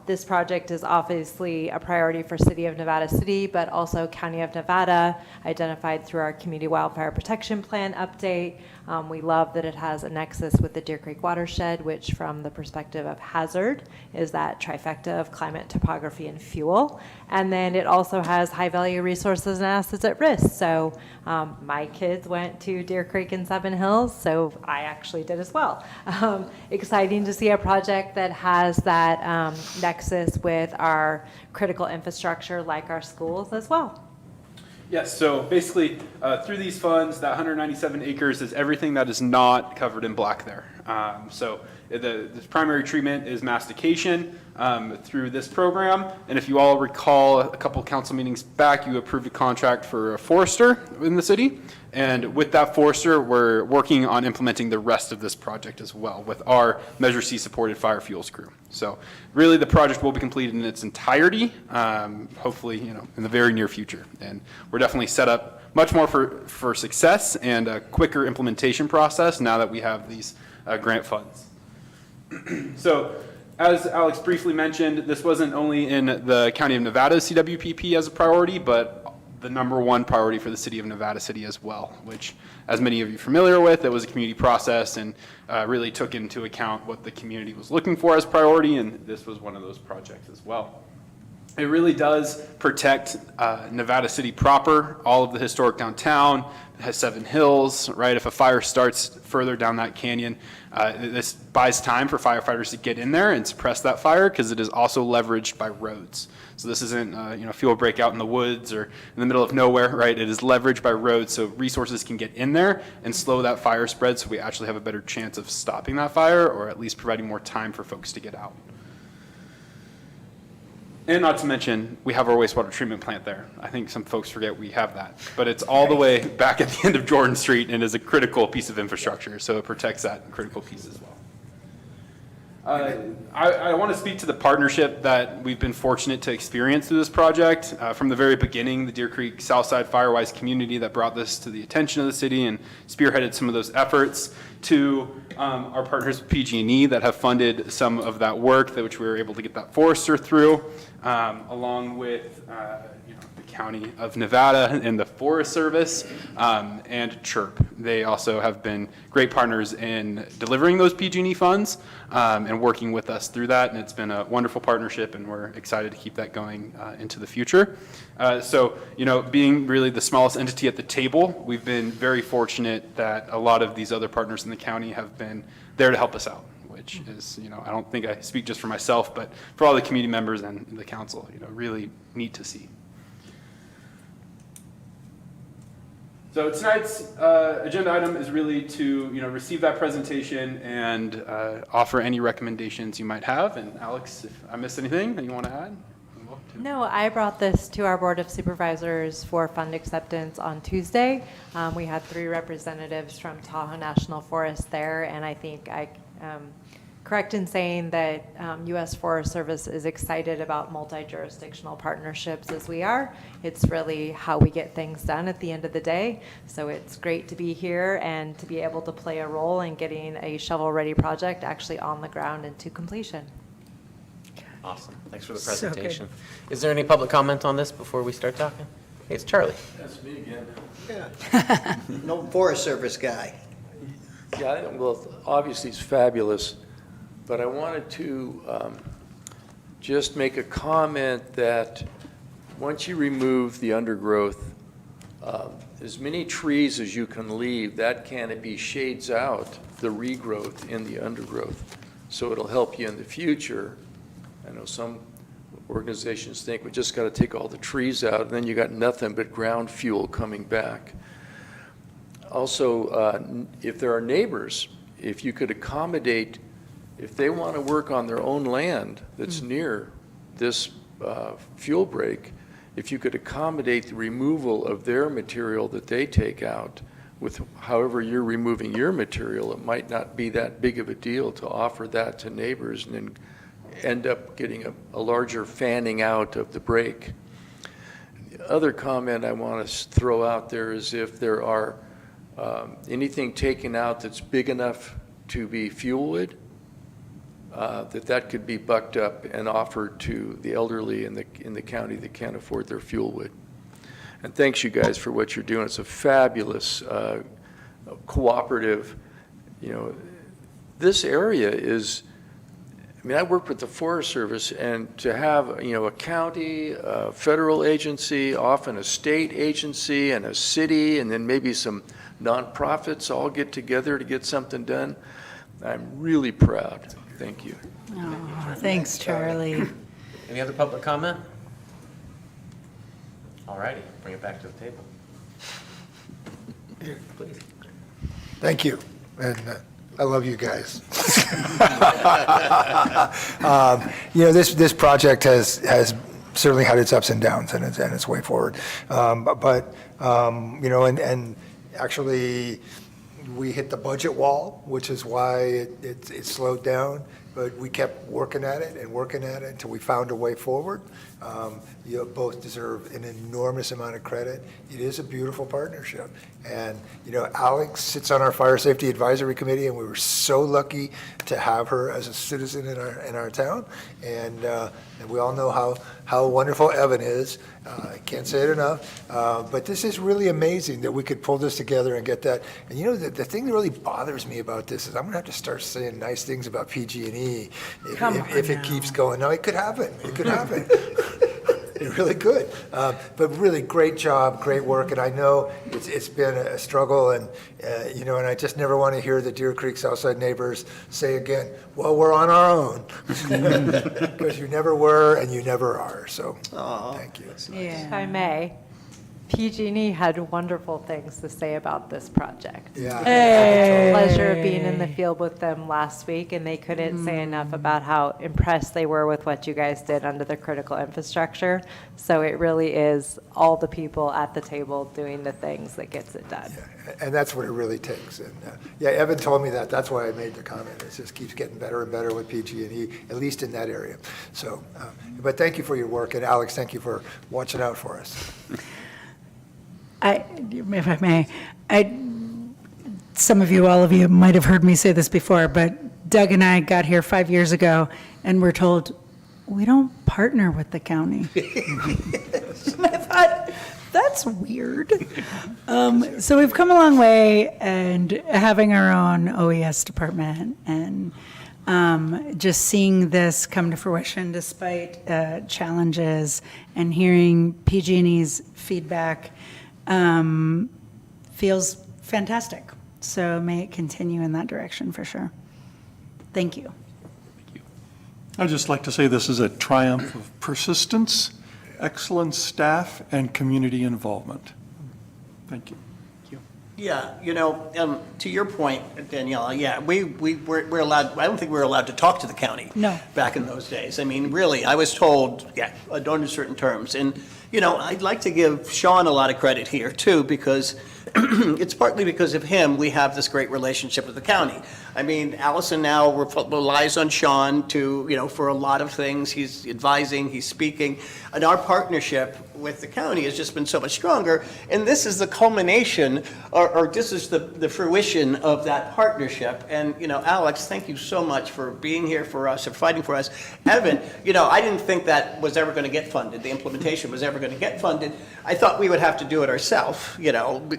This project is obviously a priority for City of Nevada City, but also County of Nevada, identified through our Community Wildfire Protection Plan update. We love that it has a nexus with the Deer Creek watershed, which from the perspective of hazard is that trifecta of climate, topography, and fuel. And then it also has high value resources and assets at risk. So my kids went to Deer Creek and Seven Hills, so I actually did as well. Exciting to see a project that has that nexus with our critical infrastructure like our schools as well. Yes, so basically, through these funds, that 197 acres is everything that is not covered in black there. So the primary treatment is mastication through this program. And if you all recall, a couple council meetings back, you approved a contract for a forester in the city. And with that forester, we're working on implementing the rest of this project as well with our Measure C supported fire fuels crew. So really the project will be completed in its entirety, hopefully, in the very near future. And we're definitely set up much more for success and a quicker implementation process now that we have these grant funds. So as Alex briefly mentioned, this wasn't only in the County of Nevada's CWPP as a priority, but the #1 priority for the city of Nevada City as well, which, as many of you are familiar with, it was a community process and really took into account what the community was looking for as priority, and this was one of those projects as well. It really does protect Nevada City proper, all of the historic downtown. It has 7 hills, right? If a fire starts further down that canyon, this buys time for firefighters to get in there and suppress that fire because it is also leveraged by roads. So this isn't fuel breakout in the woods or in the middle of nowhere, right? It is leveraged by roads so resources can get in there and slow that fire spread so we actually have a better chance of stopping that fire or at least providing more time for folks to get out. And not to mention, we have our wastewater treatment plant there. I think some folks forget we have that. But it's all the way back at the end of Jordan Street and is a critical piece of infrastructure, so it protects that critical piece as well. I want to speak to the partnership that we've been fortunate to experience through this project. From the very beginning, the Deer Creek Southside Firewise community that brought this to the attention of the city and spearheaded some of those efforts, to our partners with PG&E that have funded some of that work, which we were able to get that forester through, along with the County of Nevada and the Forest Service, and CHIRP. They also have been great partners in delivering those PG&E funds and working with us through that, and it's been a wonderful partnership, and we're excited to keep that going into the future. So, being really the smallest entity at the table, we've been very fortunate that a lot of these other partners in the county have been there to help us out, which is, I don't think I speak just for myself, but for all the community members and the council, really neat to see. So tonight's agenda item is really to, receive that presentation and offer any recommendations you might have. And Alex, if I missed anything that you want to add? No, I brought this to our Board of Supervisors for fund acceptance on Tuesday. We had 3 representatives from Tahoe National Forest there, and I think I correct in saying that U.S. Forest Service is excited about multi-jurisdictional partnerships as we are. It's really how we get things done at the end of the day. So it's great to be here and to be able to play a role in getting a shovel-ready project actually on the ground and to completion. Awesome. Thanks for the So good. presentation. Is there any public comment on this before we start talking? Hey, it's Charlie. That's me again. Yeah. No Forest Service guy. Yeah, well, obviously it's fabulous, but I wanted to just make a comment that once you remove the undergrowth, as many trees as you can leave, that canopy shades out the regrowth in the undergrowth. So it'll help you in the future. I know some organizations think we just got to take all the trees out and then you got nothing but ground fuel coming back. Also, if there are neighbors, if you could accommodate, if they want to work on their own land that's near this fuel break, if you could accommodate the removal of their material that they take out with however you're removing your material, it might not be that big of a deal to offer that to neighbors and then end up getting a larger fanning out of the break. The other comment I want to throw out there is if there are anything taken out that's big enough to be fuel wood, that could be bucked up and offered to the elderly in the county that can't afford their fuel wood. And thanks you guys for what you're doing. It's a fabulous cooperative. This area is, I worked with the Forest Service, and to have, a county, a federal agency, often a state agency and a city, and then maybe some nonprofits all get together to get something done, I'm really proud. Thank you. Oh, thanks, Charlie. Any other public comment? All righty, bring it back to the table. Please. Thank you. And I love you guys. This project has certainly had its ups and downs and its way forward. And actually, we hit the budget wall, which is why it slowed down. But we kept working at it until we found a way forward. You both deserve an enormous amount of credit. It is a beautiful partnership. And, Alex sits on our Fire Safety Advisory Committee, and we were so lucky to have her as a citizen in our town. And we all know how wonderful Evan is. I can't say it enough. But this is really amazing that we could pull this together and get that. And the thing that really bothers me about this is I'm going to have to start saying nice things about PG&E if it keeps going. No, it could happen. It could happen. It really could. But really great job, great work. And I know it's been a struggle, and and I just never want to hear the Deer Creek Southside neighbors say again, well, we're on our own. Because you never were and you never are. So thank you. If I may, PG&E had wonderful things to say about this project. Yeah. I had the pleasure of being in the field with them last week, and they couldn't say enough about how impressed they were with what you guys did under the critical infrastructure. So it really is all the people at the table doing the things that gets it done. Yeah, and that's what it really takes. And Evan told me that. That's why I made the comment. It just keeps getting better and better with PG&E, at least in that area. So, but thank you for your work, and Alex, thank you for watching out for us. If I may, some of you, all of you might have heard me say this before, but Doug and I got here 5 years ago and we're told, we don't partner with the county. And I thought, that's weird. So we've come a long way, and having our own OES department and just seeing this come to fruition despite challenges, and hearing PG&E's feedback feels fantastic. So may it continue in that direction for sure. Thank you. I'd just like to say this is a triumph of persistence, excellent staff, and community involvement. Thank you. Yeah, to your point, Daniela, yeah, we're allowed, I don't think we were allowed to talk to the county. No. Back in those days. I mean, really, I was told, under certain terms. And, I'd like to give Sean a lot of credit here too, because it's partly because of him we have this great relationship with the county. I mean, Allison now relies on Sean to, for a lot of things. He's advising, he's speaking, and our partnership with the county has just been so much stronger. And this is the culmination, or this is the fruition of that partnership. And, Alex, thank you so much for being here for us and fighting for us. Evan, I didn't think that was ever going to get funded. The implementation was ever going to get funded. I thought we would have to do it ourselves,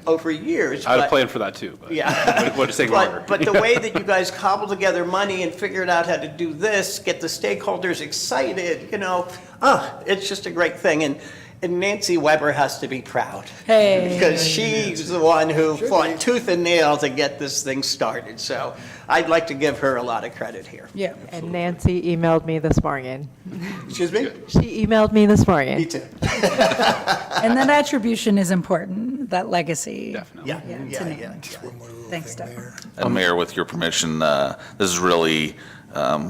over years. I had a plan for that too, but yeah. would take longer. But the way that you guys cobbled together money and figured out how to do this, get the stakeholders excited, it's just a great thing. And Nancy Weber has to be proud. Hey. Because she's the one who fought tooth and nail to get this thing started. So I'd like to give her a lot of credit here. Yeah. And Nancy emailed me this morning. Excuse me? She emailed me this morning. Me too. And that attribution is important, that legacy. Definitely. Yeah. Thanks, Doug. And Mayor, with your permission, this is really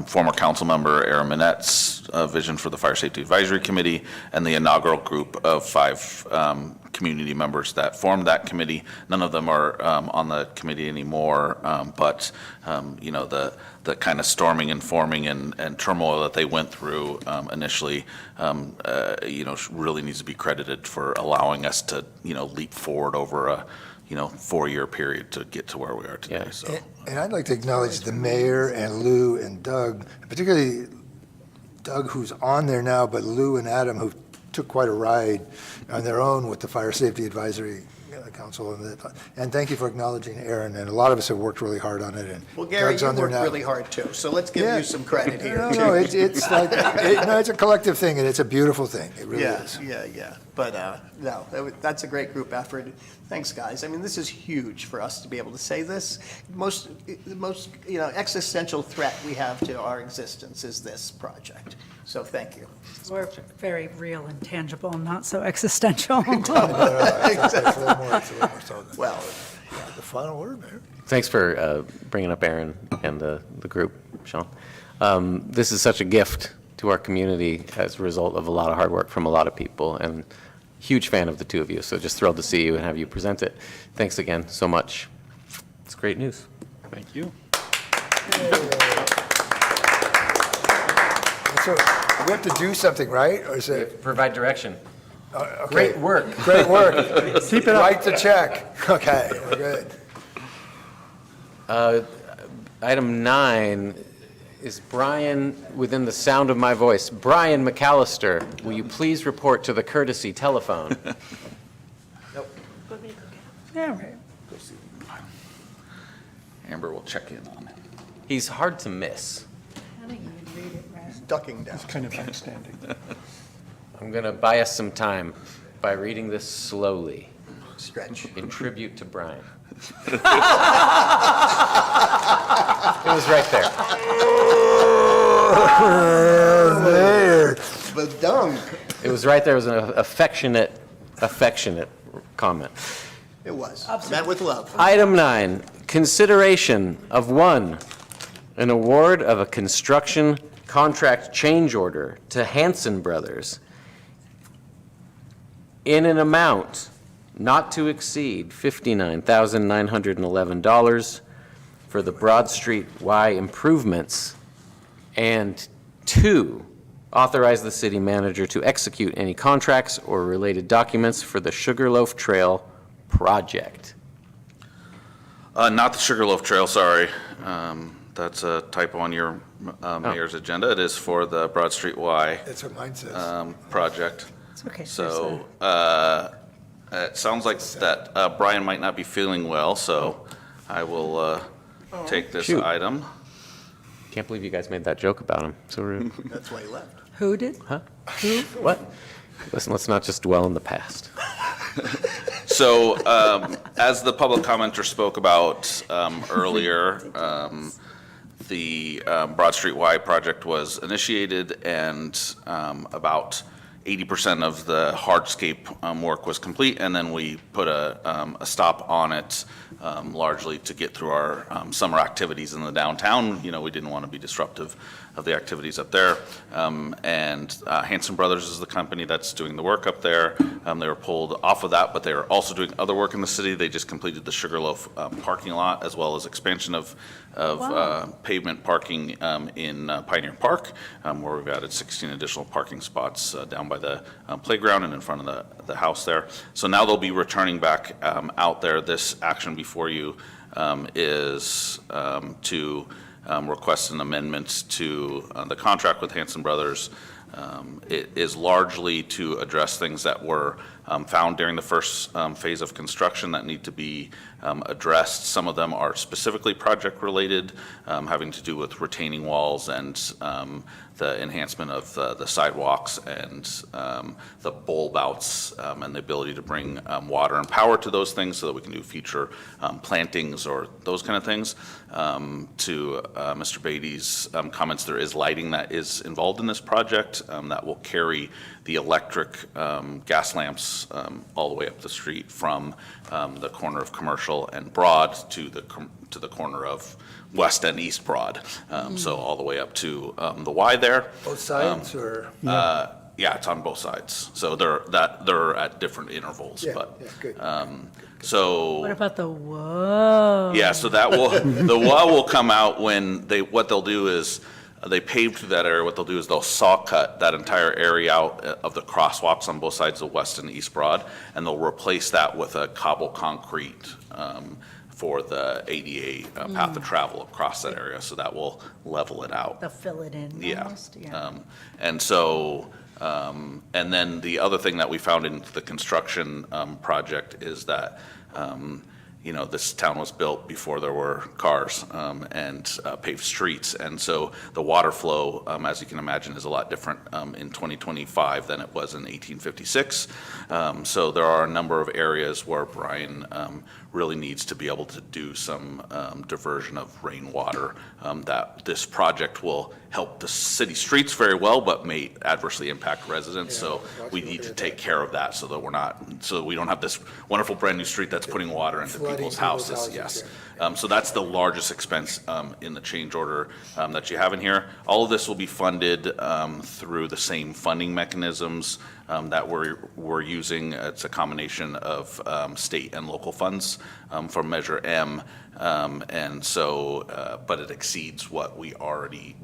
former council member Aaron Minette's vision for the Fire Safety Advisory Committee and the inaugural group of 5 community members that formed that committee. None of them are on the committee anymore, but the kind of storming and forming and turmoil that they went through initially, really needs to be credited for allowing us to, leap forward over a 4-year period to get to where we are today. So. And I'd like to acknowledge the mayor and Lou and Doug, particularly Doug, who's on there now, but Lou and Adam, who took quite a ride on their own with the Fire Safety Advisory Council. And thank you for acknowledging Aaron. And a lot of us have worked really hard on it. And Well, Gary, Doug's you on there worked now. really hard too. So let's give you some credit here. No, it's like, it's a collective thing, and it's a beautiful thing. It really is. Yeah. But that's a great group effort. Thanks, guys. I mean, this is huge for us to be able to say this. The most existential threat we have to our existence is this project. So thank you. We're very real and tangible, not so existential. Exactly. Well, the final word, Mayor. Thanks for bringing up Aaron and the group, Sean. This is such a gift to our community as a result of a lot of hard work from a lot of people, and huge fan of the two of you, so just thrilled to see you and have you present it. Thanks again so much. It's great news. Thank you. So we have to do something, right? Or is it? Provide direction. Okay. Great work. Great work. Keep it up. Write the check. Okay, we're good. Item 9 is Brian, within the sound of my voice. Brian McAllister, will you please report to the courtesy telephone? Yeah, right. Amber will check in on it. He's hard to miss. I think you would read it, right? Ducking down. It's kind of outstanding. I'm going to buy us some time by reading this slowly Stretch. in tribute to Brian. It was right there. There. But dung. It was right there. It was an affectionate comment. It was. Met with love. Item 9, consideration of 1, an award of a construction contract change order to Hanson Brothers in an amount not to exceed $59,911 for the Broad Street Y improvements, and 2, authorize the city manager to execute any contracts or related documents for the Sugarloaf Trail project. Not the Sugarloaf Trail, sorry. That's a typo on your mayor's agenda. It is for the Broad Street Y That's what mine says. project. It's okay. So it sounds like that Brian might not be feeling well, so I will take this Shoot. item. Can't believe you guys made that joke about him. So rude. That's why he left. Who did? Huh? Who? What? Listen, let's not just dwell in the past. So as the public commenter spoke about earlier, the Broad Street Y project was initiated, and about 80% of the hardscape work was complete, and then we put a stop on it largely to get through our summer activities in the downtown. You know, we didn't want to be disruptive of the activities up there. And Hanson Brothers is the company that's doing the work up there. They were pulled off of that, but they are also doing other work in the city. They just completed the Sugarloaf parking lot, as well as expansion of pavement parking in Pioneer Park, where we've added 16 additional parking spots down by the playground and in front of the house there. So now they'll be returning back out there. This action before you is to request an amendment to the contract with Hanson Brothers. It is largely to address things that were found during the first phase of construction that need to be addressed. Some of them are specifically project-related, having to do with retaining walls and the enhancement of the sidewalks and the bulb outs and the ability to bring water and power to those things so that we can do future plantings or those kind of things. To Mr. Beatty's comments, there is lighting that is involved in this project that will carry the electric gas lamps all the way up the street from the corner of Commercial and Broad to the corner of West and East Broad. So all the way up to the Y there. Both sides, or? Yeah, it's on both sides. So they're at different intervals, Yeah, but. yeah, good. So. What about the whoa? Yeah, so that will, the wall will come out when what they'll do is, they pave through that area. What they'll do is they'll saw cut that entire area out of the crosswalks on both sides of West and East Broad, and they'll replace that with a cobble concrete for the ADA path of travel across that area. So that will level it out. They'll fill it in Yeah. almost, yeah. And so, and then the other thing that we found in the construction project is that this town was built before there were cars and paved streets. And so the water flow, as you can imagine, is a lot different in 2025 than it was in 1856. So there are a number of areas where Brian really needs to be able to do some diversion of rainwater. That this project will help the city streets very well, but may adversely impact residents. So we need to take care of that so that we don't have this wonderful brand new street that's putting water into people's houses. Yes. So that's the largest expense in the change order that you have in here. All of this will be funded through the same funding mechanisms that we're using. It's a combination of state and local funds from Measure M. And so, but it exceeds what you already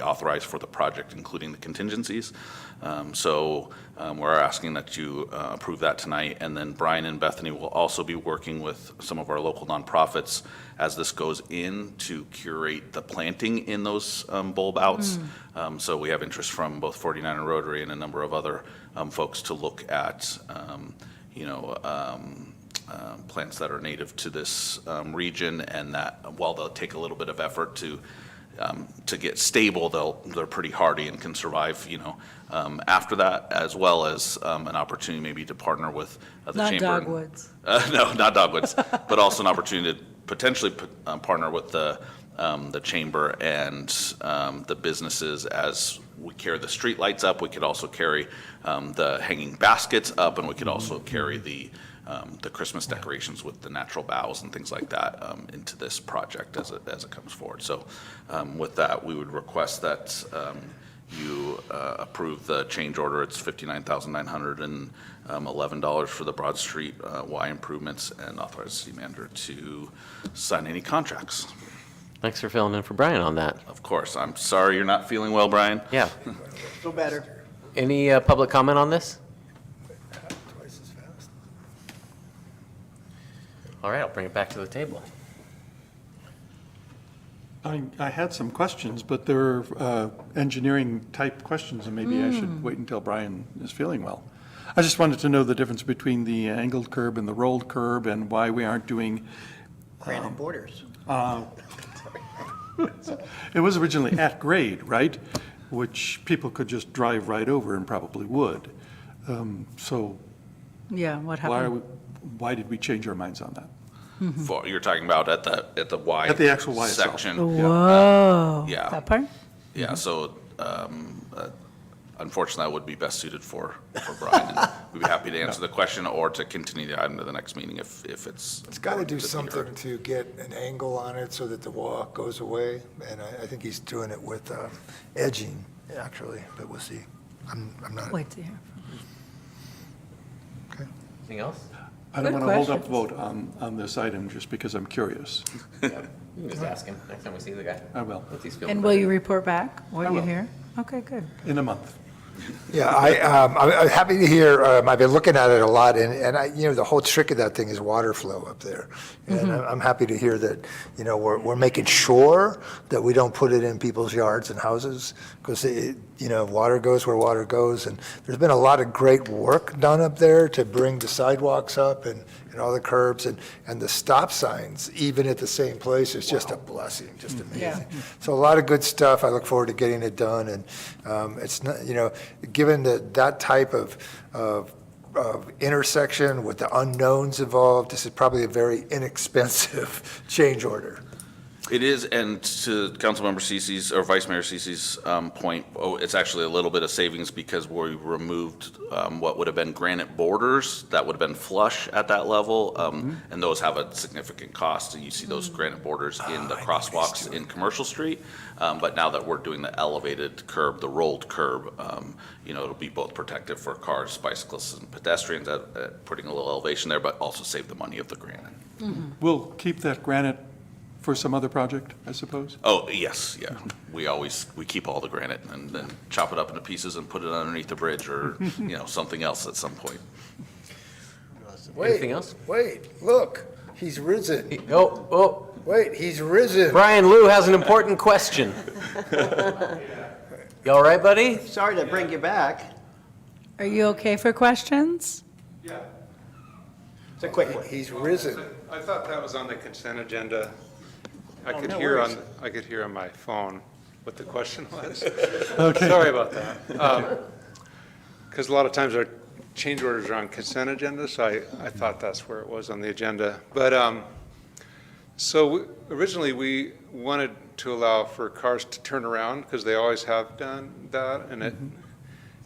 authorized for the project, including the contingencies. So we're asking that you approve that tonight. And then Brian and Bethany will also be working with some of our local nonprofits as this goes in to curate the planting in those bulb outs. So we have interest from both 49er Rotary and a number of other folks to look at, plants that are native to this region, and that while they'll take a little bit of effort to get stable, they're pretty hardy and can survive, after that, as well as an opportunity maybe to partner with the Not chamber. dogwoods. No, not dogwoods, but also an opportunity to potentially partner with the chamber and the businesses as we carry the street lights up. We could also carry the hanging baskets up, and we could also carry the Christmas decorations with the natural boughs and things like that into this project as it comes forward. So with that, we would request that you approve the change order. It's $59,911 for the Broad Street Y improvements, and authorize the city manager to sign any contracts. Thanks for filling in for Brian on that. Of course. I'm sorry you're not feeling well, Brian. Yeah. Feel better. Any public comment on this? All right, I'll bring it back to the table. I had some questions, but they're engineering-type questions, and maybe I should wait until Brian is feeling well. I just wanted to know the difference between the angled curb and the rolled curb, and why we aren't doing... Granite borders. It was originally at grade, right? Which people could just drive right over and probably would. So Yeah, what happened? why did we change our minds on that? You're talking about at the Y At the actual Y itself. section. Whoa. Yeah. That part? Yeah, so unfortunately, that would be best suited for Brian. And we'd be happy to answer the question or to continue the item to the next meeting if it's. It's got to do to be something heard. to get an angle on it so that the walk goes away, and I think he's doing it with edging, actually, but we'll see. I'm not. Wait to hear. Anything else? I don't Good want to hold up questions. vote on this item just because I'm curious. You can just ask him next time we see the guy. I will, Once he's feeling And will better. you report back what I you will. hear? Okay, good. in a month. Yeah, I'm happy to hear, I've been looking at it a lot, and the whole trick of that thing is water flow up there. And I'm happy to hear that, we're making sure that we don't put it in people's yards and houses, because, water goes where water goes. And there's been a lot of great work done up there to bring the sidewalks up and all the curbs and the stop signs, even at the same place, is just a blessing, just amazing. Yeah. So a lot of good stuff. I look forward to getting it done. And it's not, given that type of intersection with the unknowns involved, this is probably a very inexpensive change order. It is, and to Councilmember Cece's, or Vice Mayor Cece's point, it's actually a little bit of savings because we removed what would have been granite borders that would have been flush at that level, and those have a significant cost, and you see those granite borders in the crosswalks in Commercial Street. But now that we're doing the elevated curb, the rolled curb, it'll be both protective for cars, bicyclists, and pedestrians at putting a little elevation there, but also save the money of the granite. We'll keep that granite for some other project, I suppose? Oh, yes, yeah. We keep all the granite and then chop it up into pieces and put it underneath the bridge or, something else at some point. Anything else? Wait, look, he's risen. Oh, Wait, he's risen. Brian Liu has an important question. You all right, buddy? Sorry to bring you back. Are you okay for questions? It's a quick one. He's risen. I thought that was on the consent agenda. I Oh, could no hear worries. I could hear on my phone what the question was. Okay. Sorry about that. Because a lot of times our change orders are on consent agenda, so I thought that's where it was on the agenda. But, originally, we wanted to allow for cars to turn around, because they always have done that, and it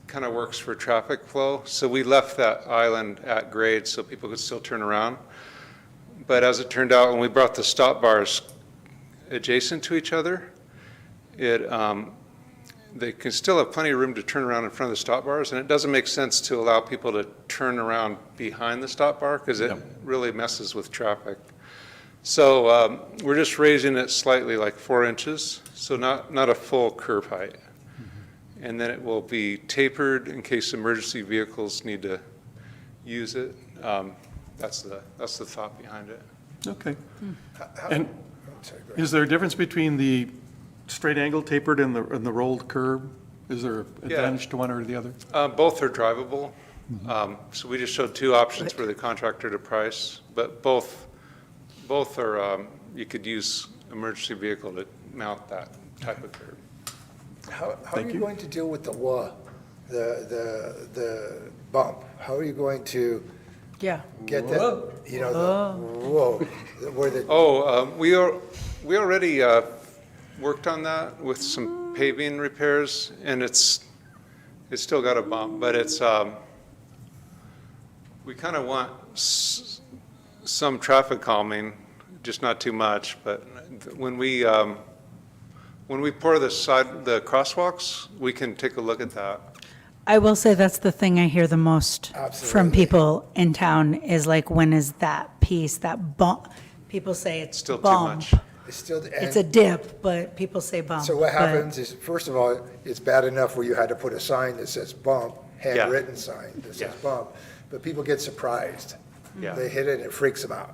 kind of works for traffic flow. So we left that island at grade so people could still turn around. But as it turned out, when we brought the stop bars adjacent to each other, they can still have plenty of room to turn around in front of the stop bars, and it doesn't make sense to allow people to turn around behind the stop bar, because it really messes with traffic. So we're just raising it slightly, like 4 inches, so not a full curb height. And then it will be tapered in case emergency vehicles need to use it. That's the thought behind it. Okay. And is there a difference between the straight angle tapered and the rolled curb? Is there an advantage to one or the other? Both are drivable. So we just showed 2 options for the contractor to price, but both are, you could use emergency vehicle to mount that type of curb. How are you going to deal with the bump? How are you going to Yeah. get that, the whoa, where the, We already worked on that with some paving repairs, and it's still got a bump, but it's, we kind of want some traffic calming, just not too much, but when we pour the crosswalks, we can take a look at that. I will say that's the thing I hear the most from Absolutely. people in town is like, when is that piece, that bump? People say it's Still too bump. much. it's still. It's a dip, but people say bump. So what but- happens is, first of all, it's bad enough where you had to put a sign that says bump, handwritten sign that says Yeah. bump, but people get surprised. Yeah. They hit it and it freaks them out.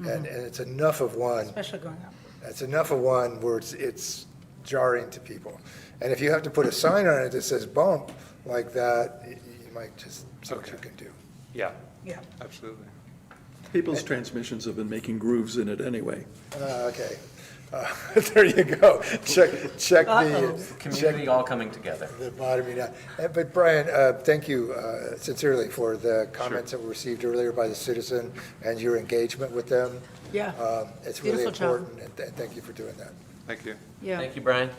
And it's enough of one, Especially going up. it's enough of one where it's jarring to people. And if you have to put a sign on it that says bump like that, you might just see what you can do. Yeah, Yeah. absolutely. People's transmissions have been making grooves in it anyway. Okay. There you go. Check Community all coming together. the bottoming out. But Brian, thank you sincerely for the comments that were received earlier by the citizen and your engagement with them. Yeah. It's really Beautiful job. important, and thank you for doing that. Thank you. Yeah. Thank you, Brian.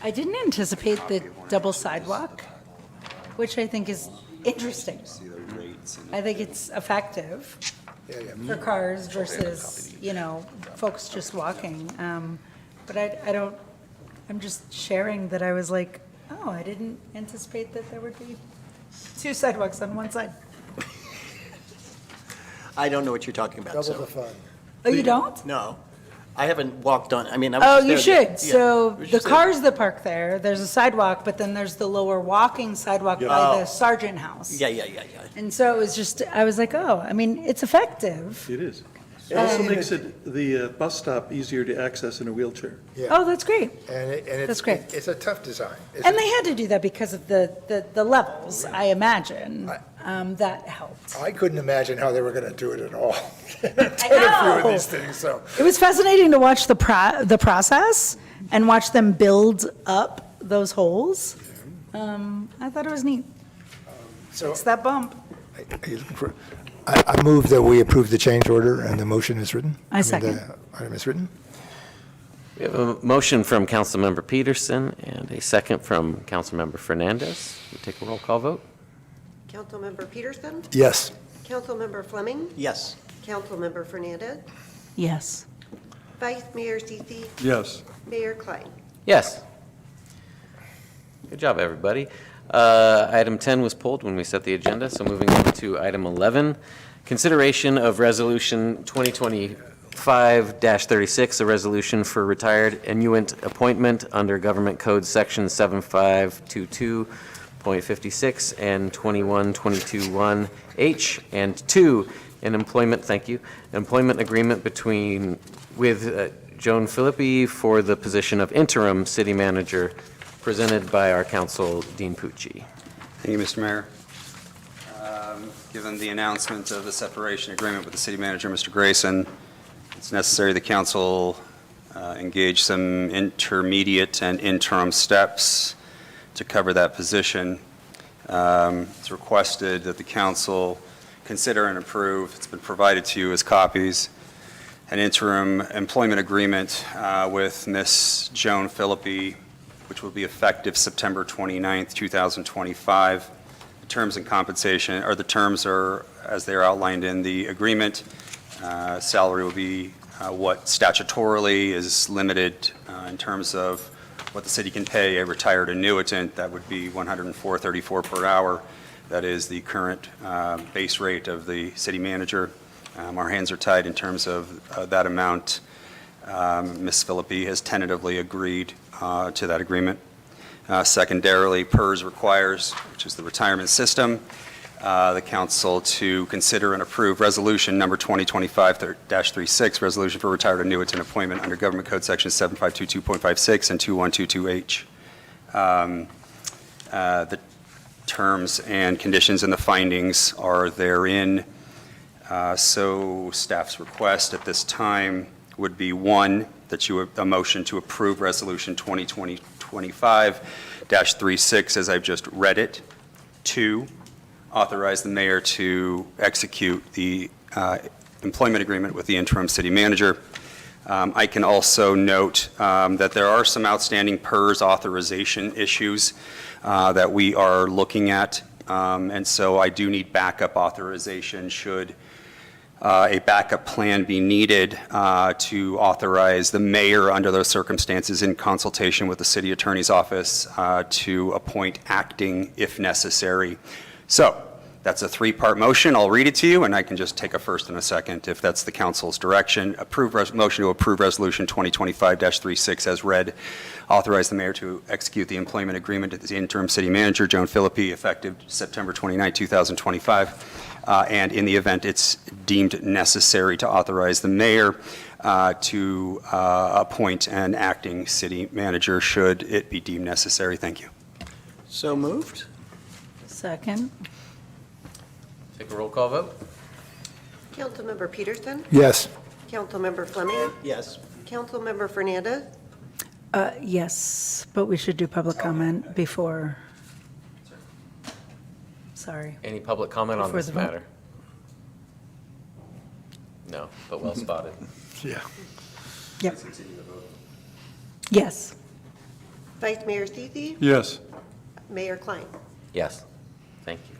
I didn't anticipate the double sidewalk, which I think is interesting. I think it's effective for cars versus, folks just walking. But I don't, I'm just sharing that I was like, oh, I didn't anticipate that there would be 2 sidewalks on one side. I don't know what you're talking about, Double so. the fun. Oh, you don't? No, I haven't walked on, I mean, I was Oh, just you there. should. So Yeah, we the just there. cars that park there's a sidewalk, but then there's the lower walking sidewalk by the Oh. Sergeant House. Yeah. And so it was just, I was like, oh, I mean, it's effective. It is. It also makes the bus stop easier to access in a wheelchair. Oh, that's great. And That's it's, great. it's a tough design. And they had to do that because of the levels, I imagine. That helped. I couldn't imagine how they were going to do it at all. I've done a few of these things, so. It was fascinating to watch the process and watch them build up those holes. I thought it was neat. So It's that bump. I move that we approve the change order and the motion is written. I second. The item is written. We have a motion from Councilmember Peterson and a second from Councilmember Fernandez. We take a roll call vote. Councilmember Peterson? Yes. Councilmember Fleming? Yes. Councilmember Fernandez? Yes. Vice Mayor Sisi? Yes. Mayor Klein? Yes. Good job, everybody. Item 10 was pulled when we set the agenda, so moving on to item 11, consideration of Resolution 2025-36, a resolution for retired Inuit appointment under Government Code Section 7522.56 and 21221H, and 2, an employment, employment agreement with Joan Philippi for the position of interim city manager, presented by our council, Dean Pucci. Thank you, Mr. Mayor. Given the announcement of the separation agreement with the city manager, Mr. Grayson, it's necessary the council engage some intermediate and interim steps to cover that position. It's requested that the council consider and approve, it's been provided to you as copies, an interim employment agreement with Ms. Joan Philippi, which will be effective September 29th, 2025. The terms and compensation, or the terms are as they are outlined in the agreement. Salary will be what statutorily is limited in terms of what the city can pay a retired annuitant. That would be $104.34 per hour. That is the current base rate of the city manager. Our hands are tied in terms of that amount. Ms. Philippi has tentatively agreed to that agreement. Secondarily, PERS requires, which is the retirement system, the council to consider and approve resolution number 2025-36, resolution for retired annuitant appointment under Government Code Section 7522.56 and 2122H. The terms and conditions and the findings are therein. So staff's request at this time would be, one, that a motion to approve resolution 2025-36 as I've just read it. Two, authorize the mayor to execute the employment agreement with the interim city manager. I can also note that there are some outstanding PERS authorization issues that we are looking at, and so I do need backup authorization should a backup plan be needed to authorize the mayor under those circumstances in consultation with the city attorney's office to appoint acting if necessary. So that's a three-part motion. I'll read it to you, and I can just take a first and a second if that's the council's direction. Motion to approve resolution 2025-36 as read. Authorize the mayor to execute the employment agreement with the interim city manager, Joan Philippi, effective September 29, 2025. And in the event it's deemed necessary to authorize the mayor to appoint an acting city manager should it be deemed necessary. Thank you. So moved. Second. Take a roll call vote. Councilmember Peterson? Yes. Councilmember Fleming? Yes. Councilmember Fernandez? Yes, but we should do public comment before. Sorry. Any public comment on Before this the vote. matter? No, but well spotted. Yeah. Yep. Yes. Vice Mayor Sisi? Yes. Mayor Klein? Yes, thank you.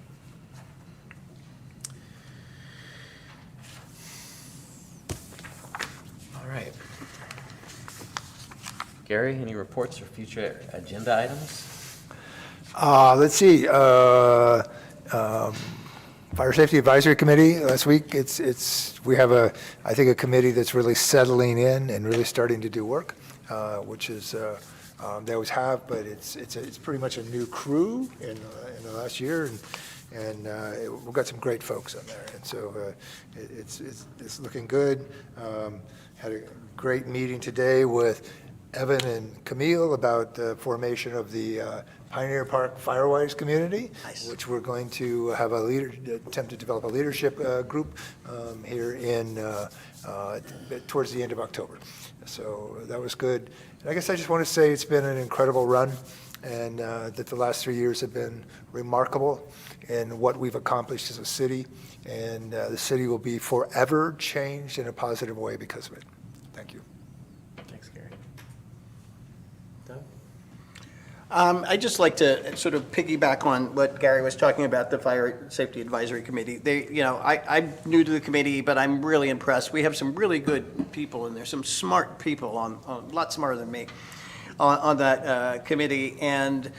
All right. Gary, any reports or future agenda items? Let's see, Fire Safety Advisory Committee, last week, we have I think a committee that's really settling in and really starting to do work, which is, they always have, but it's pretty much a new crew in the last year, and we've got some great folks on there, and so it's looking good. Had a great meeting today with Evan and Camille about the formation of the Pioneer Park Firewise community, which we're going to have attempt to develop a leadership group here towards the end of October. So that was good. And I guess I just want to say it's been an incredible run, and that the last 3 years have been remarkable in what we've accomplished as a city, and the city will be forever changed in a positive way because of it. Thank you. Thanks, Gary. Doug? I'd just like to sort of piggyback on what Gary was talking about, the Fire Safety Advisory Committee. I'm new to the committee, but I'm really impressed. We have some really good people in there, some smart people a lot smarter than me on that committee. And,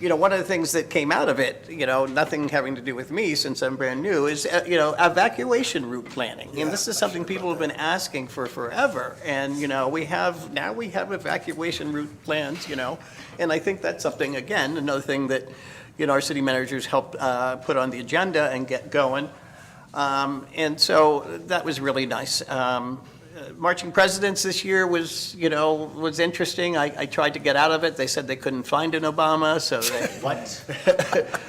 one of the things that came out of it, nothing having to do with me since I'm brand new, is, evacuation route planning. And this is something people have been asking for forever. And, we have evacuation route plans, and I think that's something, again, another thing that, our city managers helped put on the agenda and get going. And so that was really nice. Marching Presidents this year was, was interesting. I tried to get out of it. They said they couldn't find an Obama, so they, what?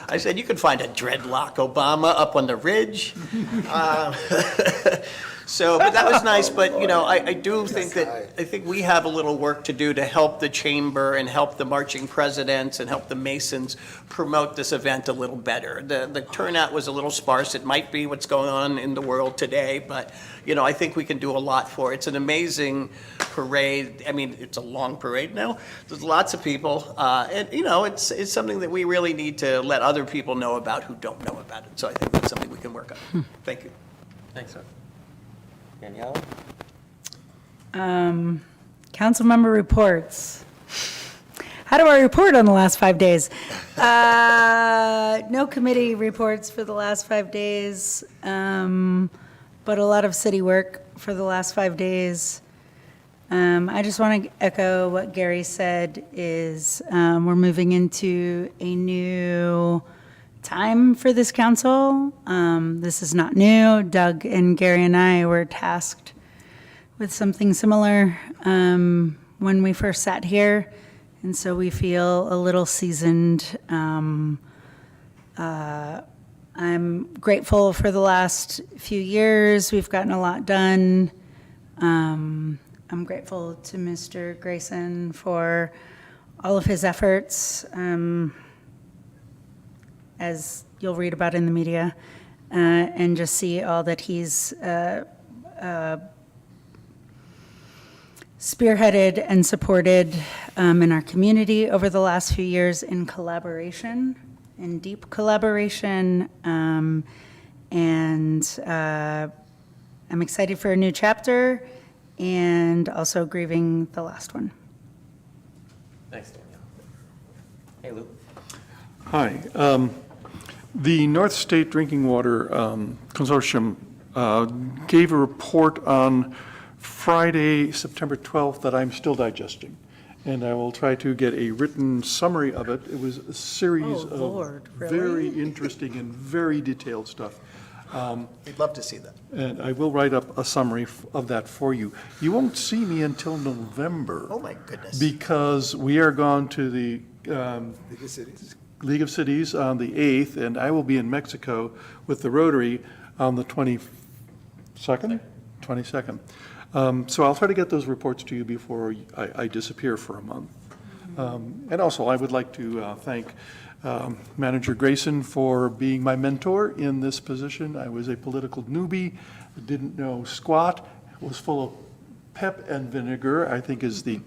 I said, you could find a dreadlock Obama up on the ridge. But that was nice, but, I do think I think we have a little work to do to help the chamber and help the Marching Presidents and help the Masons promote this event a little better. The turnout was a little sparse. It might be what's going on in the world today, but, I think we can do a lot for it. It's an amazing parade. I mean, it's a long parade now. There's lots of people, and, it's something that we really need to let other people know about who don't know about it. So I think that's something we can work on. Thank you. Thanks, sir. Danielle? Council member reports. How do I report on the last 5 days? No committee reports for the last 5 days, but a lot of city work for the last 5 days. I just want to echo what Gary said is we're moving into a new time for this council. This is not new. Doug and Gary and I were tasked with something similar when we first sat here, and so we feel a little seasoned. I'm grateful for the last few years. We've gotten a lot done. I'm grateful to Mr. Grayson for all of his efforts, as you'll read about in the media, and just see all that he's spearheaded and supported in our community over the last few years in collaboration, in deep collaboration. And I'm excited for a new chapter and also grieving the last one. Thanks, Danielle. Hey, Lou. Hi. The North State Drinking Water Consortium gave a report on Friday, September 12th, that I'm still digesting. And I will try to get a written summary of it. It was a series of Lord, really? very interesting and very detailed stuff. We'd love to see that. And I will write up a summary of that for you. You won't see me until November. Oh, my goodness. Because we are gone to the League of Cities on the 8th, and I will be in Mexico with the Rotary on the 22nd? 22nd. So I'll try to get those reports to you before I disappear for a month. And also, I would like to thank Manager Grayson for being my mentor in this position. I was a political newbie, didn't know squat, was full of pep and vinegar, I think is the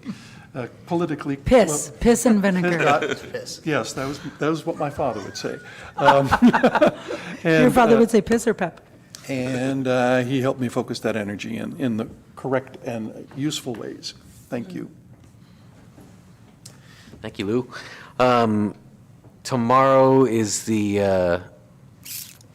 politically... Piss and vinegar. Yes, that was what my father would say. Your father would say piss or pep? And he helped me focus that energy in the correct and useful ways. Thank you. Thank you, Lou. Tomorrow is the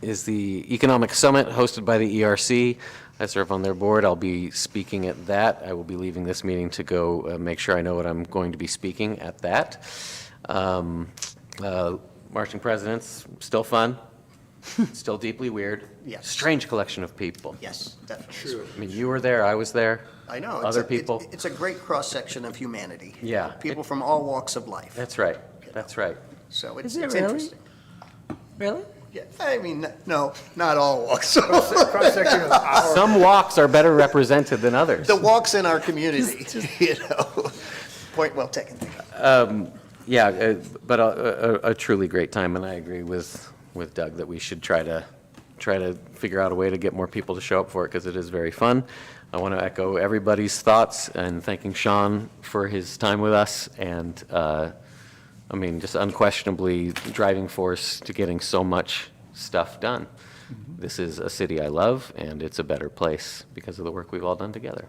Economic Summit hosted by the ERC. I serve on their board. I'll be speaking at that. I will be leaving this meeting to go make sure I know what I'm going to be speaking at that. Marching Presidents, still fun, still deeply weird. Yes. Strange collection of people. Yes, definitely. True. I mean, you were there, I was there. I know. Other people. It's a great cross-section of humanity. Yeah. People from all walks of life. That's right. That's right. So Is it's it really? interesting. Really? Yeah, I mean, no, not all walks. Cross-section of our... Some walks are better represented than others. The walks in our community, Point well taken. Yeah, but a truly great time, and I agree with Doug that we should try to figure out a way to get more people to show up for it, because it is very fun. I want to echo everybody's thoughts and thanking Sean for his time with us, and I mean, just unquestionably driving force to getting so much stuff done. Mm-hmm. This is a city I love, and it's a better place because of the work we've all done together.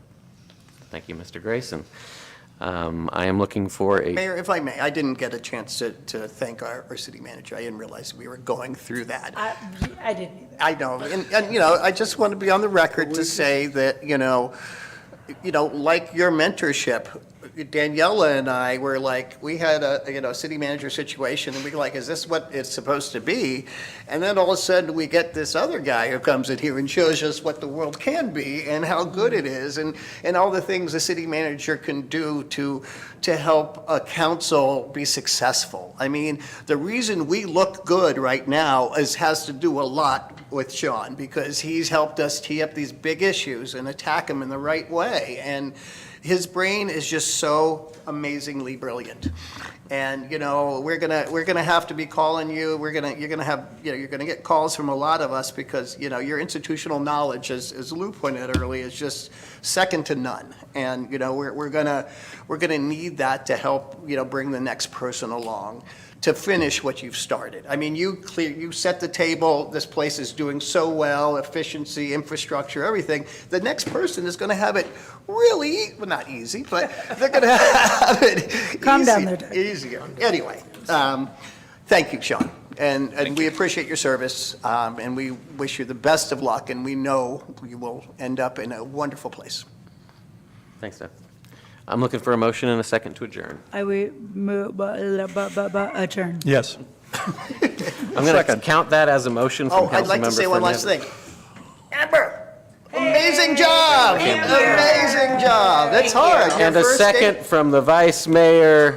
Thank you, Mr. Grayson. I am looking for a... Mayor, if I may, I didn't get a chance to thank our city manager. I didn't realize we were going through that. I didn't either. I know, and I just want to be on the record to say that, like your mentorship, Daniela and I were like, we had a city manager situation, and we were like, is this what it's supposed to be? And then all of a sudden, we get this other guy who comes in here and shows us what the world can be and how good it is, and all the things a city manager can do to help a council be successful. I mean, the reason we look good right now has to do a lot with Sean, because he's helped us tee up these big issues and attack them in the right way. And his brain is just so amazingly brilliant. And, we're gonna have to be calling you. You're gonna get calls from a lot of us, because, your institutional knowledge, as Lou pointed out earlier, is just second to none. And, we're gonna need that to help, bring the next person along, to finish what you've started. I mean, you set the table, this place is doing so well, efficiency, infrastructure, everything. The next person is gonna have it really, well, not easy, but they're gonna have it Calm down there, Doug. easier. Anyway, thank you, Sean. And we appreciate your service, and we wish you the best of luck, and we know you will end up in a wonderful place. Thanks, Doug. I'm looking for a motion and a second to adjourn. I will move, adjourn. Yes. I'm going to count that as a motion from Councilmember I'd like to say one last Fernandez. thing. Amber, amazing job! Amazing job! That's hard. And Your a first day- second from the Vice Mayor.